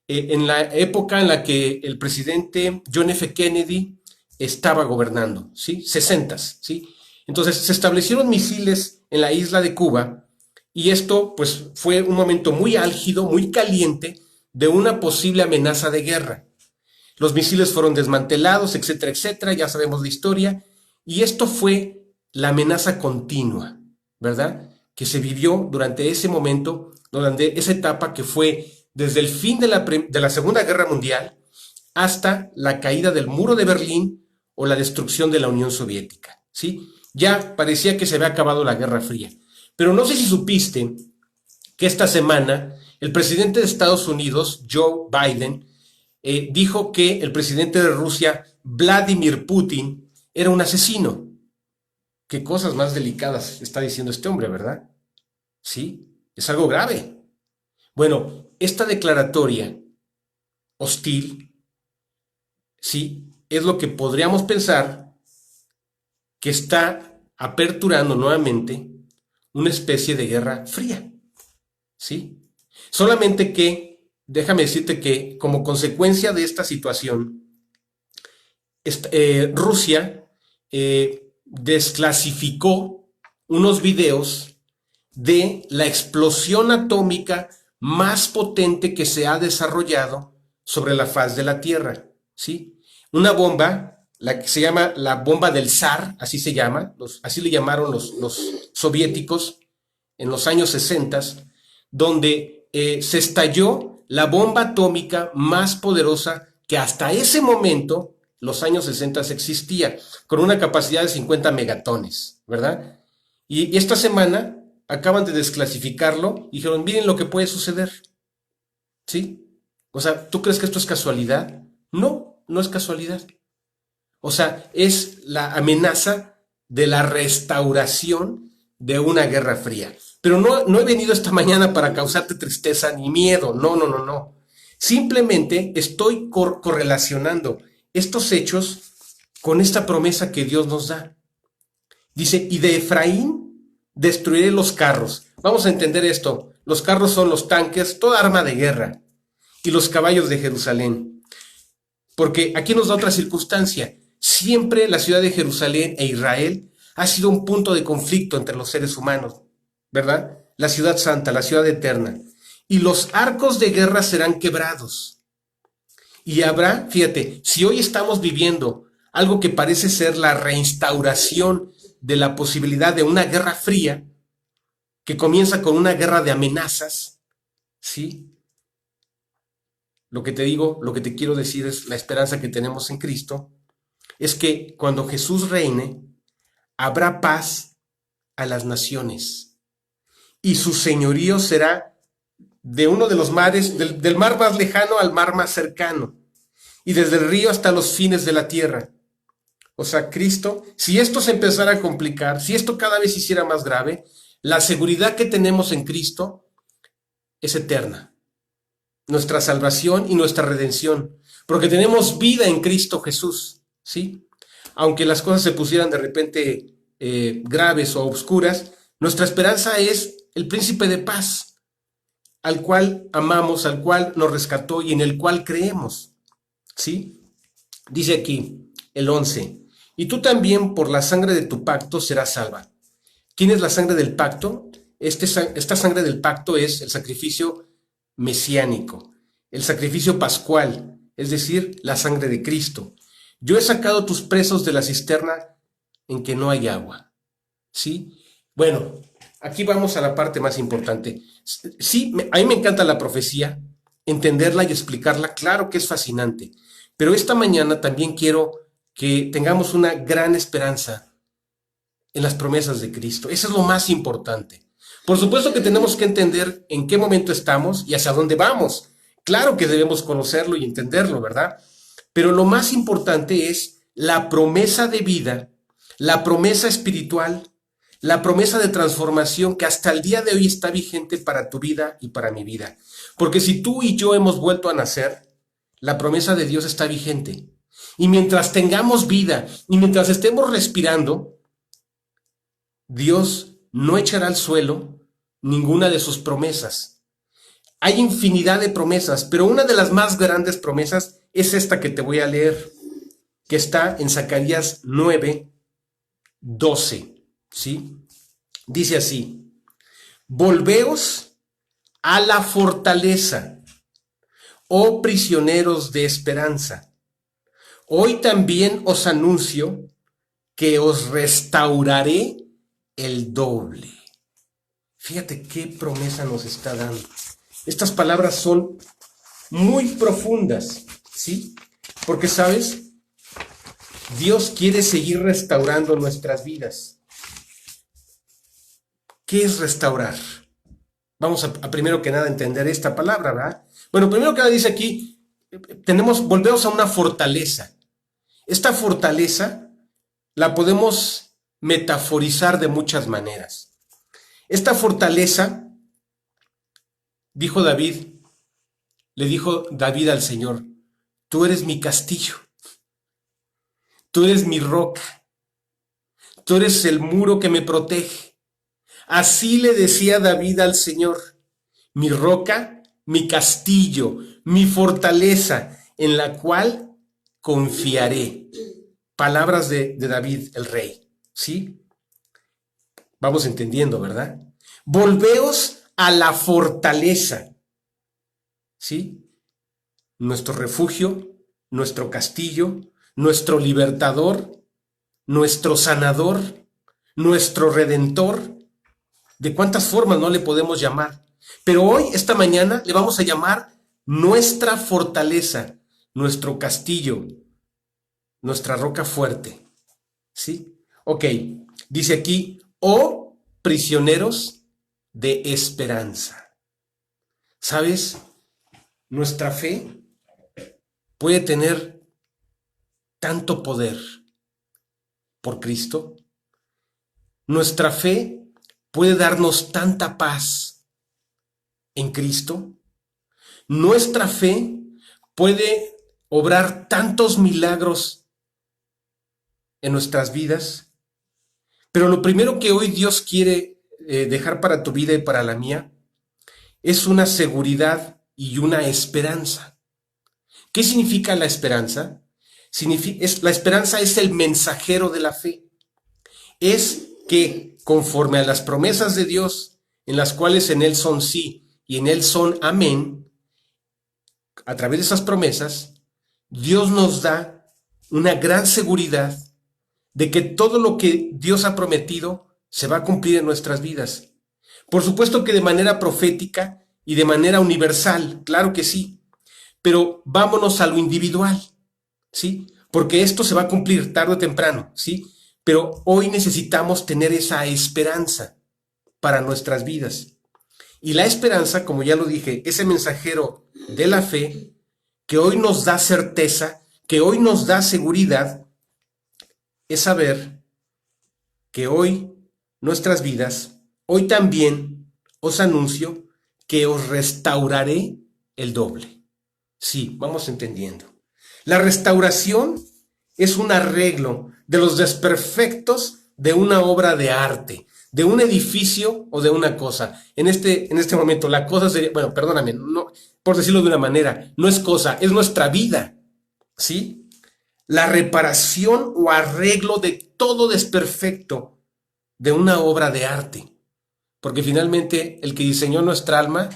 [SPEAKER 2] En la época en la que el presidente John F. Kennedy estaba gobernando, ¿sí? 60, ¿sí? Entonces se establecieron misiles en la isla de Cuba y esto pues fue un momento muy álgido, muy caliente de una posible amenaza de guerra. Los misiles fueron desmantelados, etcétera, etcétera, ya sabemos la historia, y esto fue la amenaza continua, ¿verdad? Que se vivió durante ese momento, durante esa etapa que fue desde el fin de la Segunda Guerra Mundial hasta la caída del muro de Berlín o la destrucción de la Unión Soviética, ¿sí? Ya parecía que se había acabado la Guerra Fría. Pero no sé si supiste que esta semana el presidente de Estados Unidos, Joe Biden, dijo que el presidente de Rusia, Vladimir Putin, era un asesino. Qué cosas más delicadas está diciendo este hombre, ¿verdad? Sí, es algo grave. Bueno, esta declaratoria hostil, sí, es lo que podríamos pensar que está aperturando nuevamente una especie de guerra fría, ¿sí? Solamente que, déjame decirte que como consecuencia de esta situación, Rusia desclasificó unos videos de la explosión atómica más potente que se ha desarrollado sobre la faz de la Tierra, ¿sí? Una bomba, la que se llama la bomba del zar, así se llama, así le llamaron los soviéticos en los años 60, donde se estalló la bomba atómica más poderosa que hasta ese momento, los años 60, existía, con una capacidad de 50 megatones, ¿verdad? Y esta semana acaban de desclasificarlo y dijeron, miren lo que puede suceder, ¿sí? O sea, ¿tú crees que esto es casualidad? No, no es casualidad. O sea, es la amenaza de la restauración de una guerra fría. Pero no he venido esta mañana para causarte tristeza ni miedo, no, no, no, no. Simplemente estoy correlacionando estos hechos con esta promesa que Dios nos da. Dice, y de Efraín destruiré los carros. Vamos a entender esto. Los carros son los tanques, toda arma de guerra, y los caballos de Jerusalén. Porque aquí nos da otra circunstancia. Siempre la ciudad de Jerusalén e Israel ha sido un punto de conflicto entre los seres humanos, ¿verdad? La ciudad santa, la ciudad eterna. Y los arcos de guerra serán quebrados. Y habrá, fíjate, si hoy estamos viviendo algo que parece ser la reinstauración de la posibilidad de una guerra fría, que comienza con una guerra de amenazas, ¿sí? Lo que te digo, lo que te quiero decir es la esperanza que tenemos en Cristo, es que cuando Jesús reine, habrá paz a las naciones y su señorío será de uno de los mares, del mar más lejano al mar más cercano, y desde el río hasta los fines de la tierra. O sea, Cristo, si esto se empezara a complicar, si esto cada vez se hiciera más grave, la seguridad que tenemos en Cristo es eterna. Nuestra salvación y nuestra redención, porque tenemos vida en Cristo Jesús, ¿sí? Aunque las cosas se pusieran de repente graves o oscuras, nuestra esperanza es el príncipe de paz, al cual amamos, al cual nos rescató y en el cual creemos, ¿sí? Dice aquí el 11, y tú también por la sangre de tu pacto serás salva. ¿Quién es la sangre del pacto? Esta sangre del pacto es el sacrificio mesiánico, el sacrificio pascual, es decir, la sangre de Cristo. Yo he sacado tus presos de la cisterna en que no hay agua, ¿sí? Bueno, aquí vamos a la parte más importante. Sí, a mí me encanta la profecía, entenderla y explicarla, claro que es fascinante, pero esta mañana también quiero que tengamos una gran esperanza en las promesas de Cristo. Eso es lo más importante. Por supuesto que tenemos que entender en qué momento estamos y hacia dónde vamos. Claro que debemos conocerlo y entenderlo, ¿verdad? Pero lo más importante es la promesa de vida, la promesa espiritual, la promesa de transformación que hasta el día de hoy está vigente para tu vida y para mi vida. Porque si tú y yo hemos vuelto a nacer, la promesa de Dios está vigente. Y mientras tengamos vida y mientras estemos respirando, Dios no echará al suelo ninguna de sus promesas. Hay infinidad de promesas, pero una de las más grandes promesas es esta que te voy a leer, que está en Zacarías 9:12, ¿sí? Dice así: volveos a la fortaleza, oh prisioneros de esperanza. Hoy también os anuncio que os restauraré el doble. Fíjate qué promesa nos está dando. Estas palabras son muy profundas, ¿sí? Porque, ¿sabes? Dios quiere seguir restaurando nuestras vidas. ¿Qué es restaurar? Vamos a primero que nada entender esta palabra, ¿verdad? Bueno, primero que nada dice aquí, volvemos a una fortaleza. Esta fortaleza la podemos metaforizar de muchas maneras. Esta fortaleza, le dijo David al Señor: tú eres mi castillo, tú eres mi roca, tú eres el muro que me protege. Así le decía David al Señor: mi roca, mi castillo, mi fortaleza, en la cual confiaré. Palabras de David, el rey, ¿sí? Vamos entendiendo, ¿verdad? Volveos a la fortaleza, ¿sí? Nuestro refugio, nuestro castillo, nuestro libertador, nuestro sanador, nuestro redentor. ¿De cuántas formas no le podemos llamar? Pero hoy, esta mañana, le vamos a llamar nuestra fortaleza, nuestro castillo, nuestra roca fuerte, ¿sí? Ok, dice aquí: oh prisioneros de esperanza. ¿Sabes? Nuestra fe puede tener tanto poder por Cristo. Nuestra fe puede darnos tanta paz en Cristo. Nuestra fe puede obrar tantos milagros en nuestras vidas. Pero lo primero que hoy Dios quiere dejar para tu vida y para la mía es una seguridad y una esperanza. ¿Qué significa la esperanza? La esperanza es el mensajero de la fe. Es que conforme a las promesas de Dios, en las cuales en Él son sí y en Él son amén, a través de esas promesas, Dios nos da una gran seguridad de que todo lo que Dios ha prometido se va a cumplir en nuestras vidas. Por supuesto que de manera profética y de manera universal, claro que sí, pero vámonos a lo individual, ¿sí? Porque esto se va a cumplir tarde o temprano, ¿sí? Pero hoy necesitamos tener esa esperanza para nuestras vidas. Y la esperanza, como ya lo dije, ese mensajero de la fe, que hoy nos da certeza, que hoy nos da seguridad, es saber que hoy nuestras vidas, hoy también os anuncio que os restauraré el doble. Sí, vamos entendiendo. La restauración es un arreglo de los desperfectos de una obra de arte, de un edificio o de una cosa. En este momento la cosa sería, bueno, perdóname, no, por decirlo de una manera, no es cosa, es nuestra vida, ¿sí? La reparación o arreglo de todo desperfecto de una obra de arte. Porque finalmente el que diseñó nuestra alma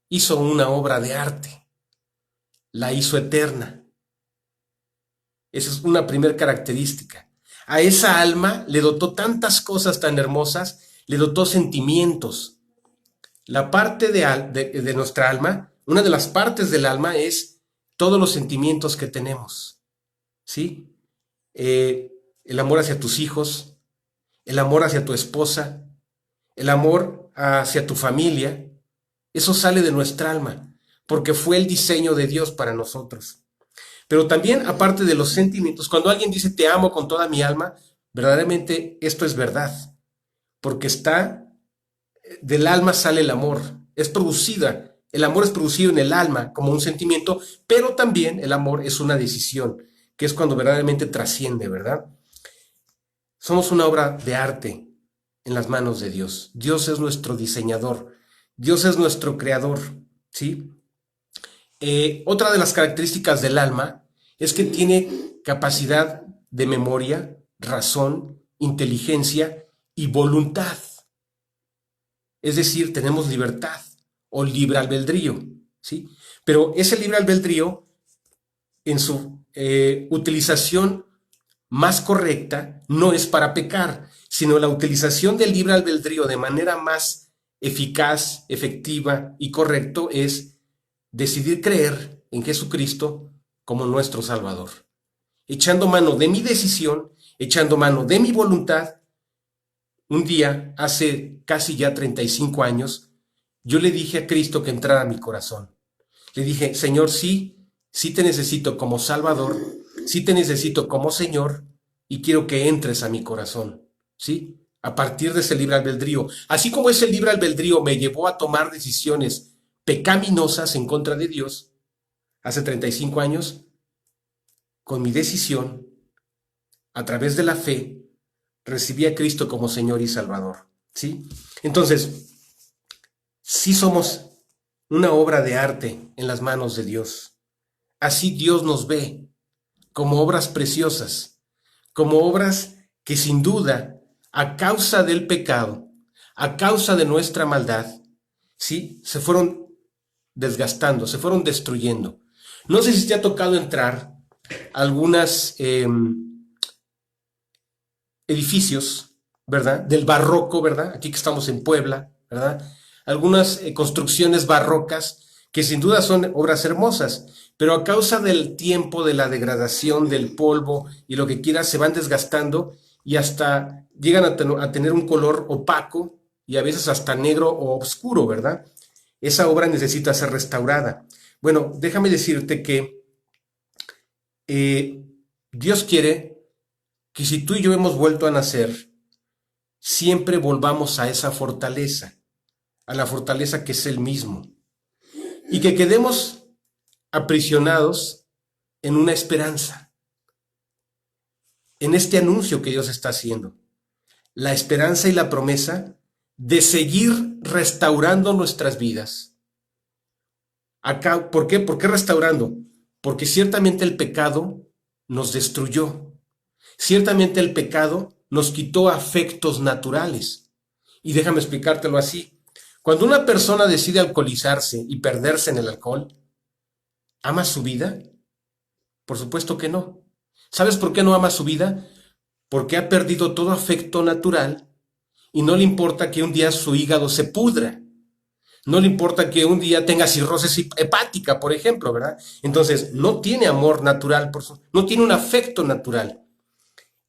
[SPEAKER 2] hizo una obra de arte. La hizo eterna. Esa es una primera característica. A esa alma le dotó tantas cosas tan hermosas, le dotó sentimientos. La parte de nuestra alma, una de las partes del alma es todos los sentimientos que tenemos. ¿Sí? El amor hacia tus hijos, el amor hacia tu esposa, el amor hacia tu familia, eso sale de nuestra alma, porque fue el diseño de Dios para nosotros. Pero también, aparte de los sentimientos, cuando alguien dice te amo con toda mi alma, verdaderamente esto es verdad. porque del alma sale el amor, el amor es producido en el alma como un sentimiento, pero también el amor es una decisión, que es cuando verdaderamente trasciende, ¿verdad? Somos una obra de arte en las manos de Dios. Dios es nuestro diseñador, Dios es nuestro creador, ¿sí? Otra de las características del alma es que tiene capacidad de memoria, razón, inteligencia y voluntad. Es decir, tenemos libertad o libre albedrío, ¿sí? Pero ese libre albedrío, en su utilización más correcta, no es para pecar, sino la utilización del libre albedrío de manera más eficaz, efectiva y correcto es decidir creer en Jesucristo como nuestro Salvador. Echando mano de mi decisión, echando mano de mi voluntad. Un día, hace casi ya 35 años, yo le dije a Cristo que entrara a mi corazón. Le dije, Señor, sí te necesito como Salvador, sí te necesito como Señor y quiero que entres a mi corazón, ¿sí? A partir de ese libre albedrío. Así como ese libre albedrío me llevó a tomar decisiones pecaminosas en contra de Dios, hace 35 años, con mi decisión, a través de la fe, recibí a Cristo como Señor y Salvador, ¿sí? Entonces, sí somos una obra de arte en las manos de Dios. Así Dios nos ve como obras preciosas, como obras que sin duda, a causa del pecado, a causa de nuestra maldad, ¿sí? Se fueron desgastando, se fueron destruyendo. No sé si te ha tocado entrar a algunas edificios, ¿verdad? Del barroco, ¿verdad? Aquí que estamos en Puebla, ¿verdad? Algunas construcciones barrocas que sin duda son obras hermosas, pero a causa del tiempo, de la degradación, del polvo y lo que quieras, se van desgastando y hasta llegan a tener un color opaco y a veces hasta negro o oscuro, ¿verdad? Esa obra necesita ser restaurada. Bueno, déjame decirte que Dios quiere que si tú y yo hemos vuelto a nacer, siempre volvamos a esa fortaleza, a la fortaleza que es Él mismo, y que quedemos aprisionados en una esperanza, en este anuncio que Dios está haciendo, la esperanza y la promesa de seguir restaurando nuestras vidas. Acá, ¿por qué? ¿Por qué restaurando? Porque ciertamente el pecado nos destruyó. Ciertamente el pecado nos quitó afectos naturales. Y déjame explicártelo así. Cuando una persona decide alcoholizarse y perderse en el alcohol, ¿ama su vida? Por supuesto que no. ¿Sabes por qué no ama su vida? Porque ha perdido todo afecto natural y no le importa que un día su hígado se pudra. No le importa que un día tenga cirrosis hepática, por ejemplo, ¿verdad? Entonces, no tiene amor natural, no tiene un afecto natural.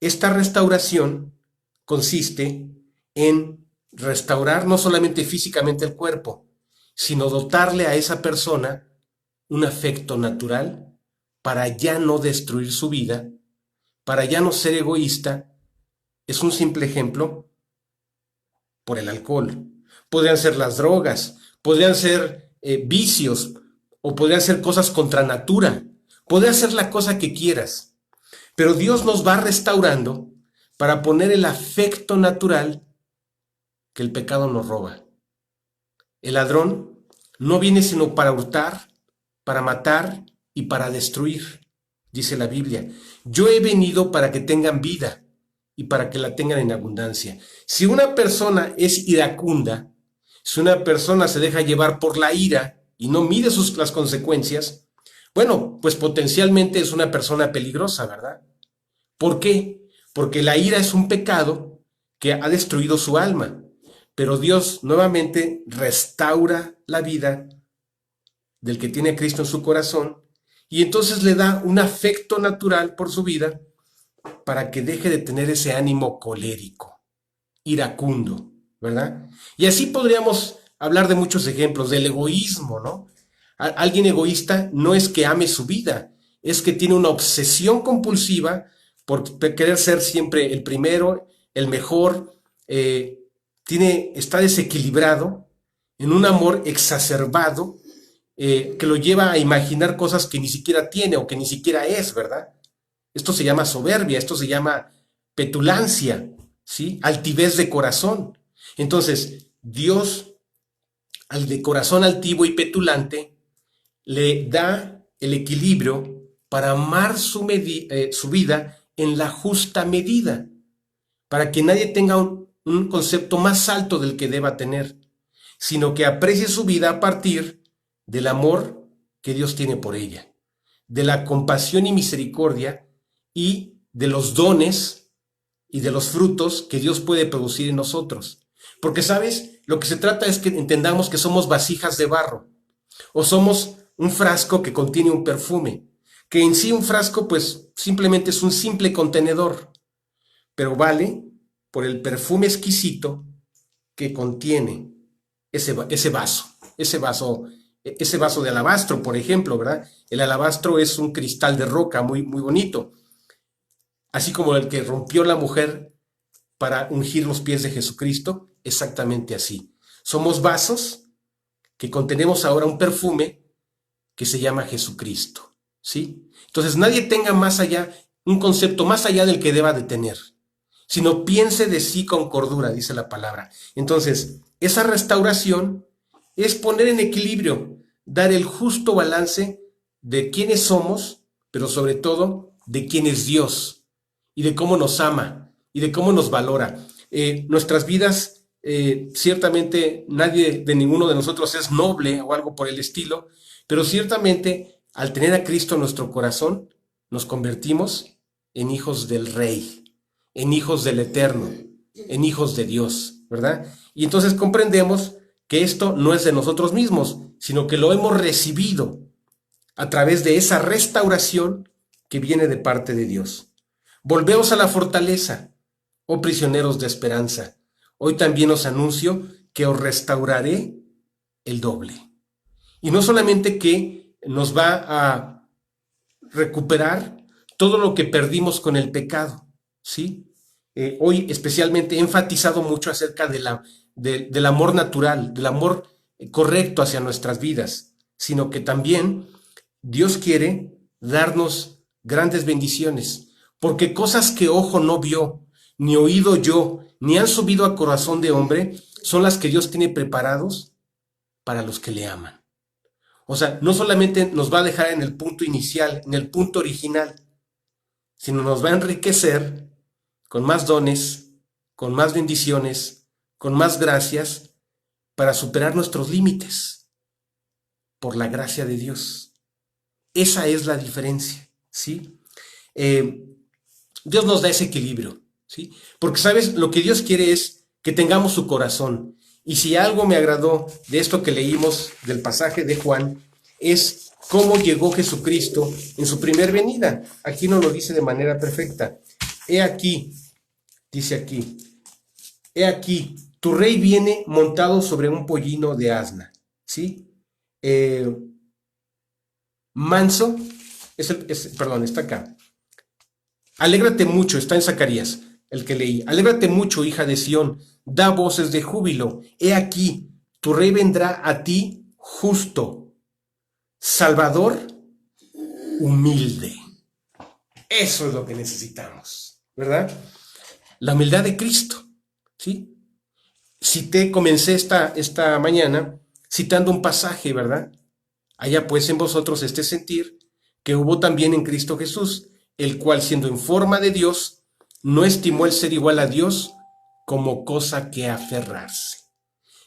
[SPEAKER 2] Esta restauración consiste en restaurar no solamente físicamente el cuerpo, sino dotarle a esa persona un afecto natural para ya no destruir su vida, para ya no ser egoísta. Es un simple ejemplo por el alcohol. Podrían ser las drogas, podrían ser vicios, o podrían ser cosas contra natura. Podría ser la cosa que quieras. Pero Dios nos va restaurando para poner el afecto natural que el pecado nos roba. El ladrón no viene sino para hurtar, para matar y para destruir, dice la Biblia. Yo he venido para que tengan vida y para que la tengan en abundancia. Si una persona es iracunda, si una persona se deja llevar por la ira y no mide las consecuencias, bueno, pues potencialmente es una persona peligrosa, ¿verdad? ¿Por qué? Porque la ira es un pecado que ha destruido su alma, pero Dios nuevamente restaura la vida del que tiene a Cristo en su corazón y entonces le da un afecto natural por su vida para que deje de tener ese ánimo colérico, iracundo, ¿verdad? Y así podríamos hablar de muchos ejemplos del egoísmo, ¿no? Alguien egoísta no es que ame su vida, es que tiene una obsesión compulsiva por querer ser siempre el primero, el mejor, está desequilibrado en un amor exacerbado que lo lleva a imaginar cosas que ni siquiera tiene o que ni siquiera es, ¿verdad? Esto se llama soberbia, esto se llama petulancia, ¿sí? Altivez de corazón. Entonces, Dios, al de corazón altivo y petulante, le da el equilibrio para amar su vida en la justa medida, para que nadie tenga un concepto más alto del que deba tener, sino que aprecie su vida a partir del amor que Dios tiene por ella, de la compasión y misericordia y de los dones y de los frutos que Dios puede producir en nosotros. Porque, ¿sabes? Lo que se trata es que entendamos que somos vasijas de barro o somos un frasco que contiene un perfume, que en sí un frasco pues simplemente es un simple contenedor, pero vale por el perfume exquisito que contiene ese vaso de alabastro, por ejemplo, ¿verdad? El alabastro es un cristal de roca muy, muy bonito, así como el que rompió la mujer para ungir los pies de Jesucristo, exactamente así. Somos vasos que contenemos ahora un perfume que se llama Jesucristo, ¿sí? Entonces nadie tenga más allá, un concepto más allá del que deba de tener, sino piense de sí con cordura, dice la palabra. Entonces, esa restauración es poner en equilibrio, dar el justo balance de quiénes somos, pero sobre todo de quién es Dios y de cómo nos ama y de cómo nos valora. Nuestras vidas, ciertamente nadie de ninguno de nosotros es noble o algo por el estilo, pero ciertamente al tener a Cristo en nuestro corazón, nos convertimos en hijos del Rey, en hijos del Eterno, en hijos de Dios, ¿verdad? Y entonces comprendemos que esto no es de nosotros mismos, sino que lo hemos recibido a través de esa restauración que viene de parte de Dios. Volveos a la fortaleza, oh prisioneros de esperanza. Hoy también os anuncio que os restauraré el doble. Y no solamente que nos va a recuperar todo lo que perdimos con el pecado, ¿sí? Hoy especialmente he enfatizado mucho acerca del amor natural, del amor correcto hacia nuestras vidas, sino que también Dios quiere darnos grandes bendiciones, porque cosas que ojo no vio, ni oído yo, ni han subido a corazón de hombre, son las que Dios tiene preparados para los que le aman. O sea, no solamente nos va a dejar en el punto inicial, en el punto original, sino nos va a enriquecer con más dones, con más bendiciones, con más gracias, para superar nuestros límites, por la gracia de Dios. Esa es la diferencia, ¿sí? Dios nos da ese equilibrio, ¿sí? Porque, ¿sabes? Lo que Dios quiere es que tengamos su corazón. Y si algo me agradó de esto que leímos del pasaje de Juan, es cómo llegó Jesucristo en su primer venida. Aquí nos lo dice de manera perfecta. He aquí, dice aquí, he aquí, tu rey viene montado sobre un pollino de asna, ¿sí? Manso, perdón, está acá. Alégrate mucho, está en Zacarías, el que leí. Alégrate mucho, hija de Sión, da voces de júbilo. He aquí, tu rey vendrá a ti justo, salvador, humilde. Eso es lo que necesitamos, ¿verdad? La humildad de Cristo, ¿sí? Comencé esta mañana citando un pasaje, ¿verdad? Haya pues en vosotros este sentir que hubo también en Cristo Jesús, el cual siendo en forma de Dios, no estimó el ser igual a Dios como cosa que aferrarse,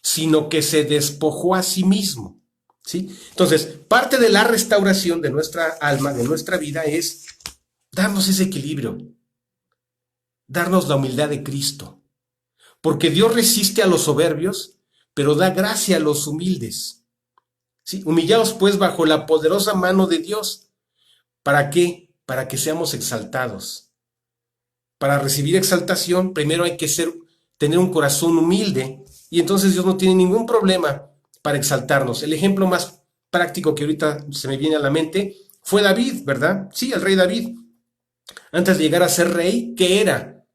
[SPEAKER 2] sino que se despojó a sí mismo, ¿sí? Entonces, parte de la restauración de nuestra alma, de nuestra vida, es darnos ese equilibrio, darnos la humildad de Cristo, porque Dios resiste a los soberbios, pero da gracia a los humildes, ¿sí? Humillaos pues bajo la poderosa mano de Dios. ¿Para qué? Para que seamos exaltados. Para recibir exaltación, primero hay que tener un corazón humilde, y entonces Dios no tiene ningún problema para exaltarnos. El ejemplo más práctico que ahorita se me viene a la mente fue David, ¿verdad? Sí, el rey David. Antes de llegar a ser rey, ¿qué era?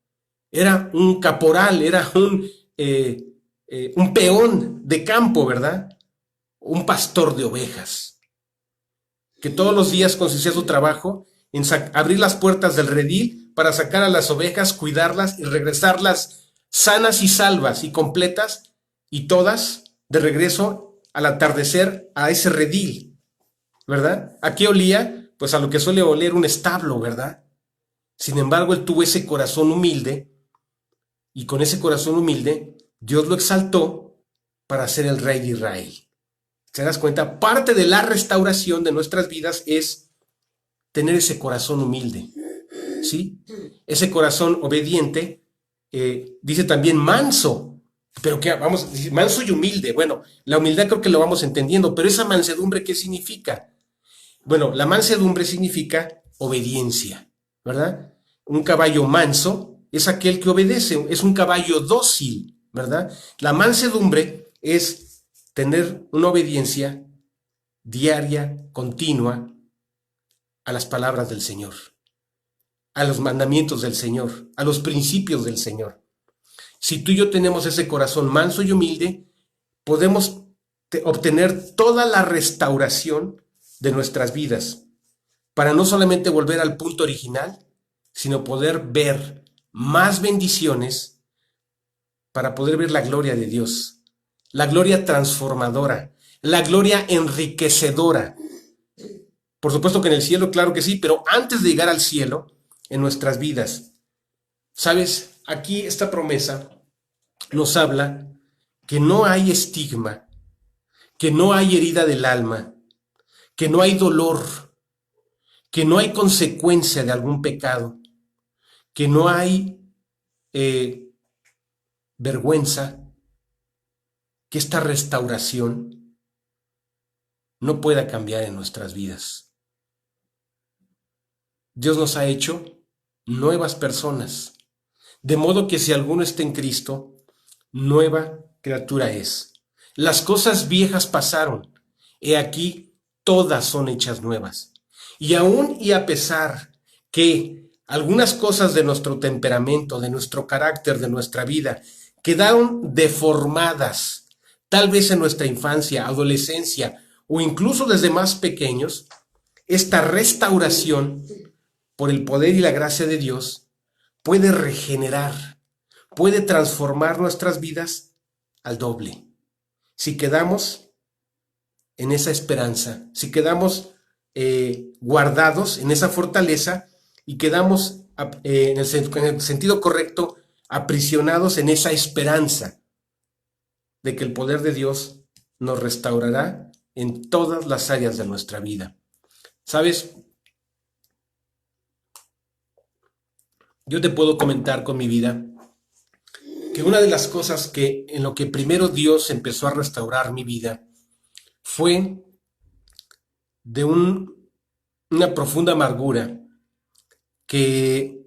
[SPEAKER 2] Era un caporal, era un un peón de campo, ¿verdad? Un pastor de ovejas, que todos los días consistía su trabajo en abrir las puertas del redil para sacar a las ovejas, cuidarlas y regresarlas sanas y salvas y completas, y todas de regreso al atardecer a ese redil, ¿verdad? ¿A qué olía? Pues a lo que suele oler un establo, ¿verdad? Sin embargo, él tuvo ese corazón humilde, y con ese corazón humilde, Dios lo exaltó para ser el rey de Israel. ¿Te das cuenta? Parte de la restauración de nuestras vidas es tener ese corazón humilde, ¿sí? Ese corazón obediente, dice también manso, pero que vamos a decir manso y humilde. Bueno, la humildad creo que lo vamos entendiendo, pero esa mansedumbre, ¿qué significa? Bueno, la mansedumbre significa obediencia, ¿verdad? Un caballo manso es aquel que obedece, es un caballo dócil, ¿verdad? La mansedumbre es tener una obediencia diaria, continua, a las palabras del Señor, a los mandamientos del Señor, a los principios del Señor. Si tú y yo tenemos ese corazón manso y humilde, podemos obtener toda la restauración de nuestras vidas, para no solamente volver al punto original, sino poder ver más bendiciones, para poder ver la gloria de Dios, la gloria transformadora, la gloria enriquecedora. Por supuesto que en el cielo, claro que sí, pero antes de llegar al cielo, en nuestras vidas, ¿sabes? Aquí esta promesa nos habla que no hay estigma, que no hay herida del alma, que no hay dolor, que no hay consecuencia de algún pecado, que no hay vergüenza, que esta restauración no pueda cambiar en nuestras vidas. Dios nos ha hecho nuevas personas, de modo que si alguno está en Cristo, nueva criatura es. Las cosas viejas pasaron, he aquí, todas son hechas nuevas. Y aún y a pesar que algunas cosas de nuestro temperamento, de nuestro carácter, de nuestra vida, quedaron deformadas, tal vez en nuestra infancia, adolescencia o incluso desde más pequeños, esta restauración, por el poder y la gracia de Dios, puede regenerar, puede transformar nuestras vidas al doble. Si quedamos en esa esperanza, si quedamos guardados en esa fortaleza y quedamos en el sentido correcto, aprisionados en esa esperanza de que el poder de Dios nos restaurará en todas las áreas de nuestra vida. ¿Sabes? Yo te puedo comentar con mi vida que una de las cosas que en lo que primero Dios empezó a restaurar mi vida fue de una profunda amargura que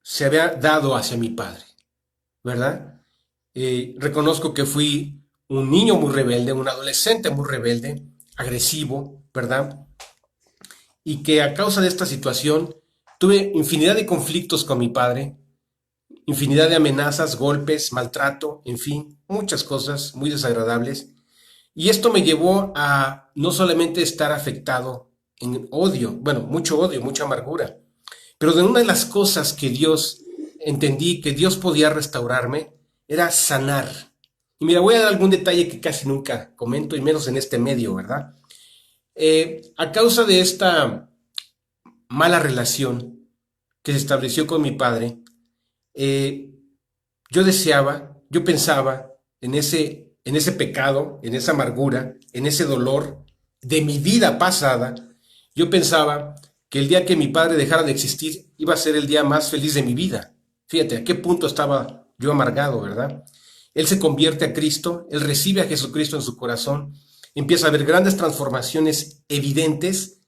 [SPEAKER 2] se había dado hacia mi padre, ¿verdad? Reconozco que fui un niño muy rebelde, un adolescente muy rebelde, agresivo, ¿verdad? Y que a causa de esta situación tuve infinidad de conflictos con mi padre, infinidad de amenazas, golpes, maltrato, en fin, muchas cosas muy desagradables. Y esto me llevó a no solamente estar afectado en odio, bueno, mucho odio, mucha amargura, pero de una de las cosas que Dios entendí que Dios podía restaurarme era sanar. Y mira, voy a dar algún detalle que casi nunca comento, y menos en este medio, ¿verdad? A causa de esta mala relación que se estableció con mi padre, yo pensaba en ese pecado, en esa amargura, en ese dolor de mi vida pasada. Yo pensaba que el día que mi padre dejara de existir iba a ser el día más feliz de mi vida. Fíjate a qué punto estaba yo amargado, ¿verdad? Él se convierte a Cristo, él recibe a Jesucristo en su corazón, empieza a ver grandes transformaciones evidentes,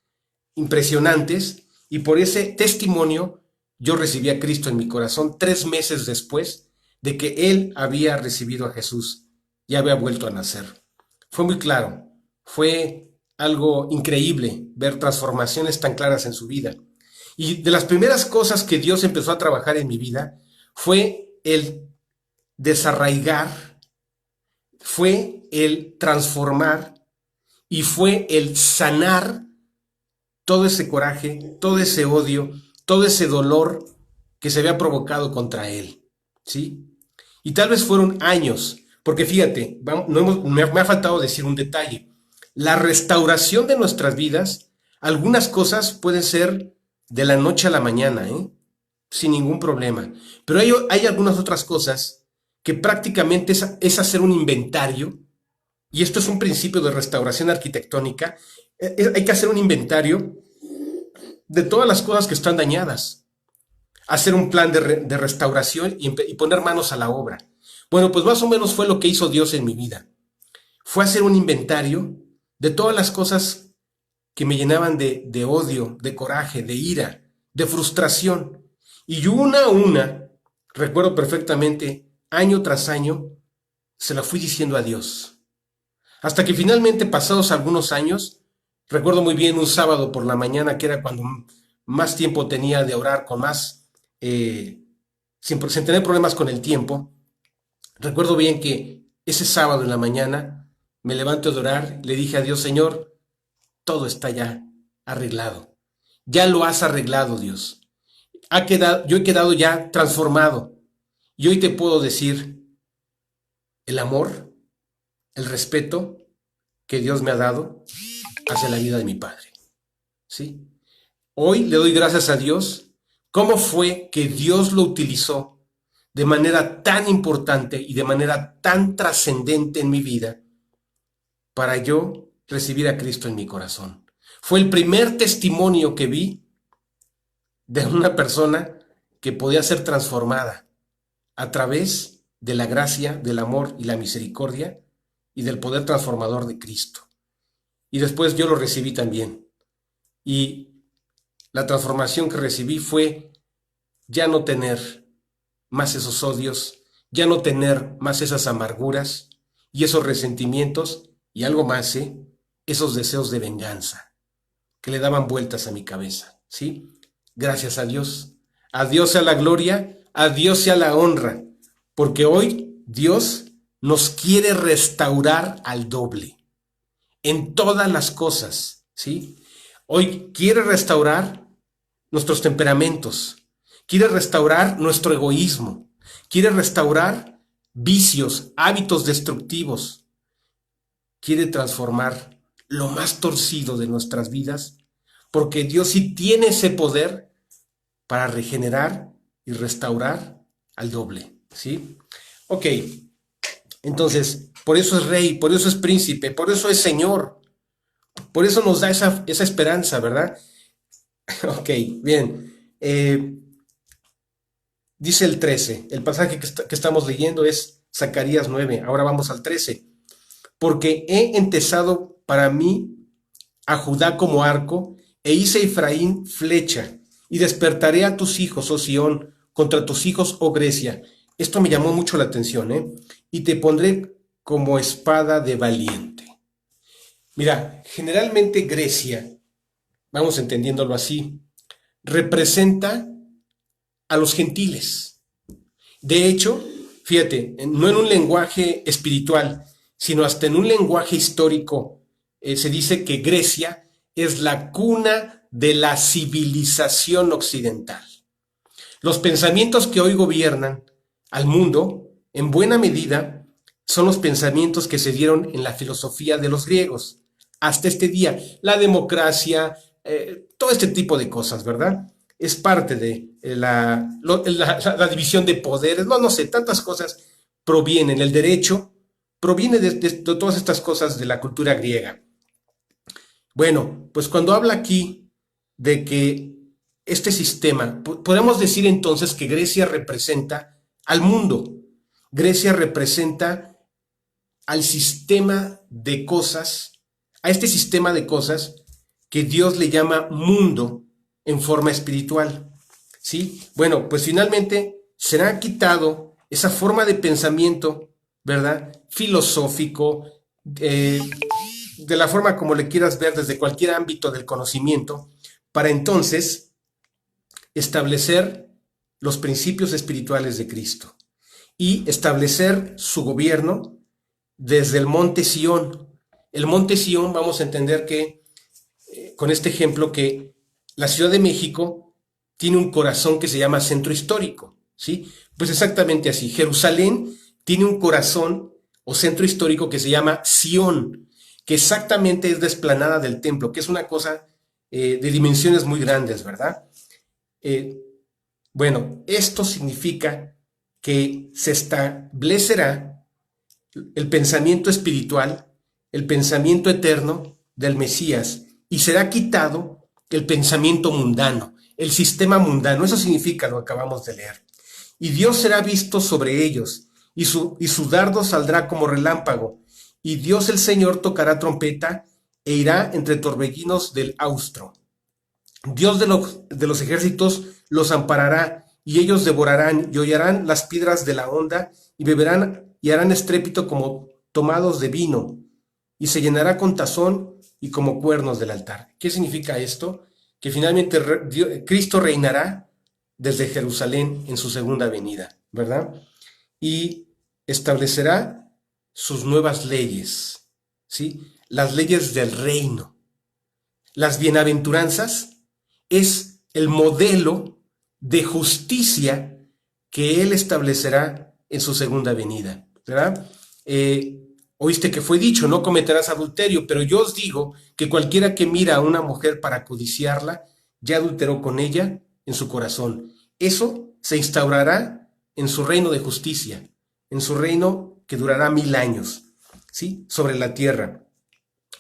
[SPEAKER 2] impresionantes, y por ese testimonio yo recibí a Cristo en mi corazón 3 meses después de que él había recibido a Jesús y había vuelto a nacer. Fue muy claro, fue algo increíble ver transformaciones tan claras en su vida. Y de las primeras cosas que Dios empezó a trabajar en mi vida fue el desarraigar fue el transformar y fue el sanar todo ese coraje, todo ese odio, todo ese dolor que se había provocado contra él, ¿sí? Y tal vez fueron años, porque fíjate, me ha faltado decir un detalle. La restauración de nuestras vidas, algunas cosas pueden ser de la noche a la mañana, ¿eh? Sin ningún problema. Pero hay algunas otras cosas que prácticamente es hacer un inventario, y esto es un principio de restauración arquitectónica. Hay que hacer un inventario de todas las cosas que están dañadas, hacer un plan de restauración y poner manos a la obra. Bueno, pues más o menos fue lo que hizo Dios en mi vida. Fue hacer un inventario de todas las cosas que me llenaban de odio, de coraje, de ira, de frustración. Y una a una, recuerdo perfectamente, año tras año, se la fui diciendo a Dios. Hasta que finalmente, pasados algunos años, recuerdo muy bien un sábado por la mañana, que era cuando más tiempo tenía de orar, con más, sin tener problemas con el tiempo. Recuerdo bien que ese sábado en la mañana me levanto de orar, le dije a Dios: Señor, todo está ya arreglado. Ya lo has arreglado, Dios. Yo he quedado ya transformado. Y hoy te puedo decir, el amor, el respeto que Dios me ha dado hacia la vida de mi padre. ¿Sí? Hoy le doy gracias a Dios. ¿Cómo fue que Dios lo utilizó de manera tan importante y de manera tan trascendente en mi vida para yo recibir a Cristo en mi corazón? Fue el primer testimonio que vi de una persona que podía ser transformada a través de la gracia, del amor y la misericordia y del poder transformador de Cristo. Y después yo lo recibí también. Y la transformación que recibí fue ya no tener más esos odios, ya no tener más esas amarguras y esos resentimientos y algo más, esos deseos de venganza que le daban vueltas a mi cabeza, ¿sí? Gracias a Dios. A Dios sea la gloria, a Dios sea la honra, porque hoy Dios nos quiere restaurar al doble, en todas las cosas, ¿sí? Hoy quiere restaurar nuestros temperamentos, quiere restaurar nuestro egoísmo, quiere restaurar vicios, hábitos destructivos, quiere transformar lo más torcido de nuestras vidas, porque Dios sí tiene ese poder para regenerar y restaurar al doble, ¿sí? Ok, entonces, por eso es rey, por eso es príncipe, por eso es Señor, por eso nos da esa esperanza, ¿verdad? Ok, bien. Dice el 13, el pasaje que estamos leyendo es Zacarías 9, ahora vamos al 13. Porque he entesado para mí a Judá como arco, e hice a Efraín flecha, y despertaré a tus hijos, oh Sión, contra tus hijos, oh Grecia. Esto me llamó mucho la atención, y te pondré como espada de valiente. Mira, generalmente Grecia, vamos entendiéndolo así, representa a los gentiles. De hecho, fíjate, no en un lenguaje espiritual, sino hasta en un lenguaje histórico, se dice que Grecia es la cuna de la civilización occidental. Los pensamientos que hoy gobiernan al mundo, en buena medida, son los pensamientos que se dieron en la filosofía de los griegos hasta este día. La democracia, todo este tipo de cosas, ¿verdad? Es parte de la división de poderes, no sé, tantas cosas provienen. El derecho proviene de todas estas cosas de la cultura griega. Bueno, pues cuando habla aquí de que este sistema, podemos decir entonces que Grecia representa al mundo. Grecia representa al sistema de cosas, a este sistema de cosas que Dios le llama mundo en forma espiritual, ¿sí? Bueno, pues finalmente será quitado esa forma de pensamiento, ¿verdad? Filosófico, de la forma como le quieras ver desde cualquier ámbito del conocimiento, para entonces establecer los principios espirituales de Cristo y establecer su gobierno desde el monte Sión. El monte Sión, vamos a entender que, con este ejemplo, que la Ciudad de México tiene un corazón que se llama centro histórico, ¿sí? Pues exactamente así. Jerusalén tiene un corazón o centro histórico que se llama Sión, que exactamente es la explanada del templo, que es una cosa de dimensiones muy grandes, ¿verdad? Eh, bueno, esto significa que se establecerá el pensamiento espiritual, el pensamiento eterno del Mesías, y será quitado el pensamiento mundano, el sistema mundano. Eso significa lo que acabamos de leer. Y Dios será visto sobre ellos, y su dardo saldrá como relámpago, y Dios el Señor tocará trompeta e irá entre torbellinos del austro. Dios de los ejércitos los amparará, y ellos devorarán y hollarán las piedras de la honda, y beberán y harán estrépito como tomados de vino, y se llenará con tazón y como cuernos del altar. ¿Qué significa esto? Que finalmente Cristo reinará desde Jerusalén en su segunda venida, ¿verdad? Y establecerá sus nuevas leyes, ¿sí? Las leyes del reino. Las bienaventuranzas es el modelo de justicia que Él establecerá en su segunda venida, ¿verdad? Oíste que fue dicho, no cometerás adulterio, pero yo os digo que cualquiera que mira a una mujer para codiciarla, ya adulteró con ella en su corazón. Eso se instaurará en su reino de justicia, en su reino que durará 1000 años, ¿sí? Sobre la tierra.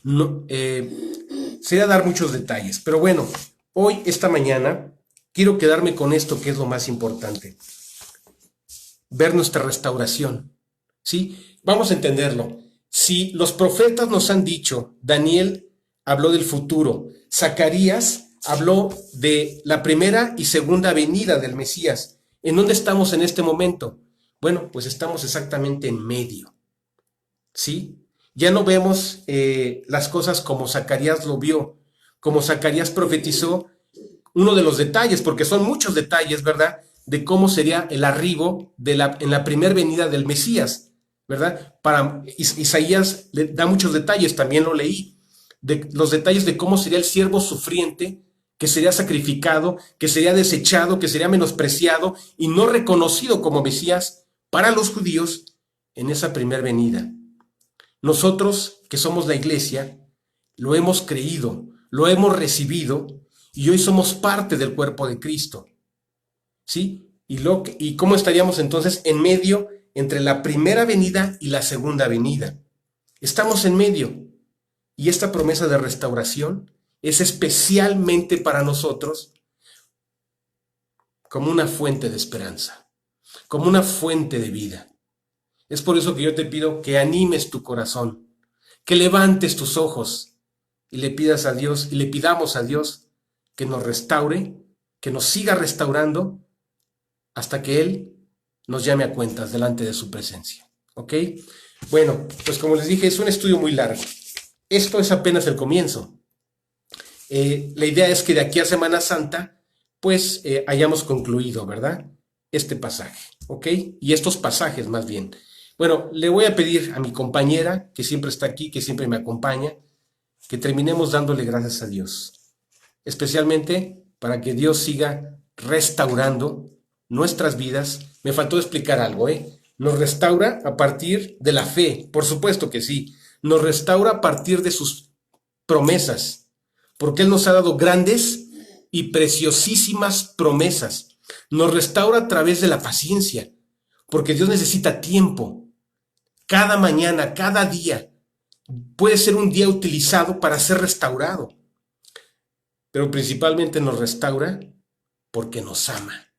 [SPEAKER 2] No, sería dar muchos detalles, pero bueno, hoy, esta mañana, quiero quedarme con esto que es lo más importante. Ver nuestra restauración, ¿sí? Vamos a entenderlo. Si los profetas nos han dicho, Daniel habló del futuro, Zacarías habló de la primera y segunda venida del Mesías, ¿en dónde estamos en este momento? Bueno, pues estamos exactamente en medio, ¿sí? Ya no vemos las cosas como Zacarías lo vio, como Zacarías profetizó uno de los detalles, porque son muchos detalles, ¿verdad? De cómo sería el arribo en la primera venida del Mesías, ¿verdad? Para Isaías le da muchos detalles, también lo leí, de los detalles de cómo sería el siervo sufriente, que sería sacrificado, que sería desechado, que sería menospreciado y no reconocido como Mesías para los judíos en esa primera venida. Nosotros, que somos la iglesia, lo hemos creído, lo hemos recibido y hoy somos parte del cuerpo de Cristo, ¿sí? ¿Y cómo estaríamos entonces en medio entre la primera venida y la segunda venida? Estamos en medio y esta promesa de restauración es especialmente para nosotros como una fuente de esperanza, como una fuente de vida. Es por eso que yo te pido que animes tu corazón, que levantes tus ojos y le pidas a Dios y le pidamos a Dios que nos restaure, que nos siga restaurando hasta que Él nos llame a cuentas delante de su presencia. ¿Ok? Bueno, pues como les dije, es un estudio muy largo. Esto es apenas el comienzo. La idea es que de aquí a Semana Santa, pues hayamos concluido, ¿verdad? Este pasaje, ¿ok? Y estos pasajes más bien. Bueno, le voy a pedir a mi compañera, que siempre está aquí, que siempre me acompaña, que terminemos dándole gracias a Dios, especialmente para que Dios siga restaurando nuestras vidas. Me faltó explicar algo, ¿eh? Nos restaura a partir de la fe, por supuesto que sí. Nos restaura a partir de sus promesas, porque Él nos ha dado grandes y preciosísimas promesas. Nos restaura a través de la paciencia, porque Dios necesita tiempo. Cada mañana, cada día, puede ser un día utilizado para ser restaurado, pero principalmente nos restaura porque nos ama.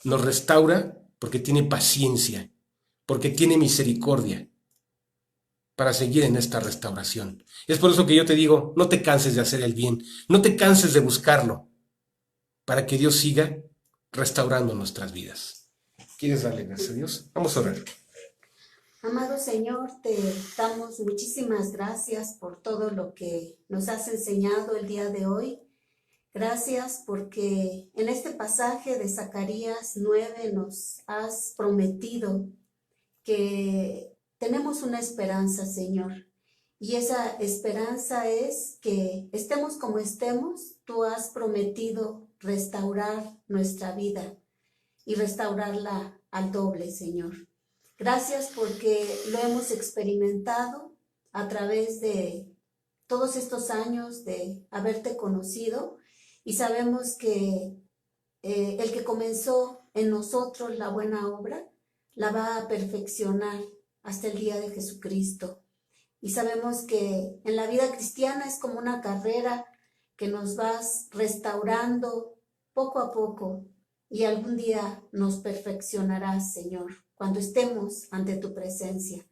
[SPEAKER 2] Nos restaura porque tiene paciencia, porque tiene misericordia para seguir en esta restauración. Es por eso que yo te digo, no te canses de hacer el bien, no te canses de buscarlo, para que Dios siga restaurando nuestras vidas. ¿Quieres darle gracias a Dios? Vamos a orar.
[SPEAKER 3] Amado Señor, te damos muchísimas gracias por todo lo que nos has enseñado el día de hoy. Gracias porque en este pasaje de Zacarías 9 nos has prometido que tenemos una esperanza, Señor. Y esa esperanza es que estemos como estemos, tú has prometido restaurar nuestra vida y restaurarla al doble, Señor. Gracias porque lo hemos experimentado a través de todos estos años de haberte conocido y sabemos que el que comenzó en nosotros la buena obra la va a perfeccionar hasta el día de Jesucristo. Y sabemos que en la vida cristiana es como una carrera que nos vas restaurando poco a poco y algún día nos perfeccionarás, Señor, cuando estemos ante tu presencia.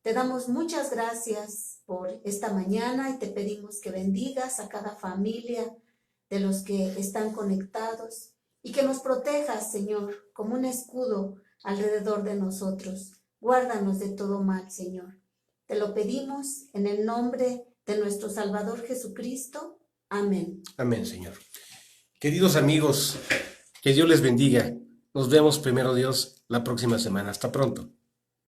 [SPEAKER 3] Te damos muchas gracias por esta mañana y te pedimos que bendigas a cada familia de los que están conectados y que nos protejas, Señor, como un escudo alrededor de nosotros. Guárdanos de todo mal, Señor. Te lo pedimos en el nombre de nuestro Salvador Jesucristo. Amén.
[SPEAKER 2] Amén, Señor. Queridos amigos, que Dios les bendiga. Nos vemos, primero Dios, la próxima semana. Hasta pronto.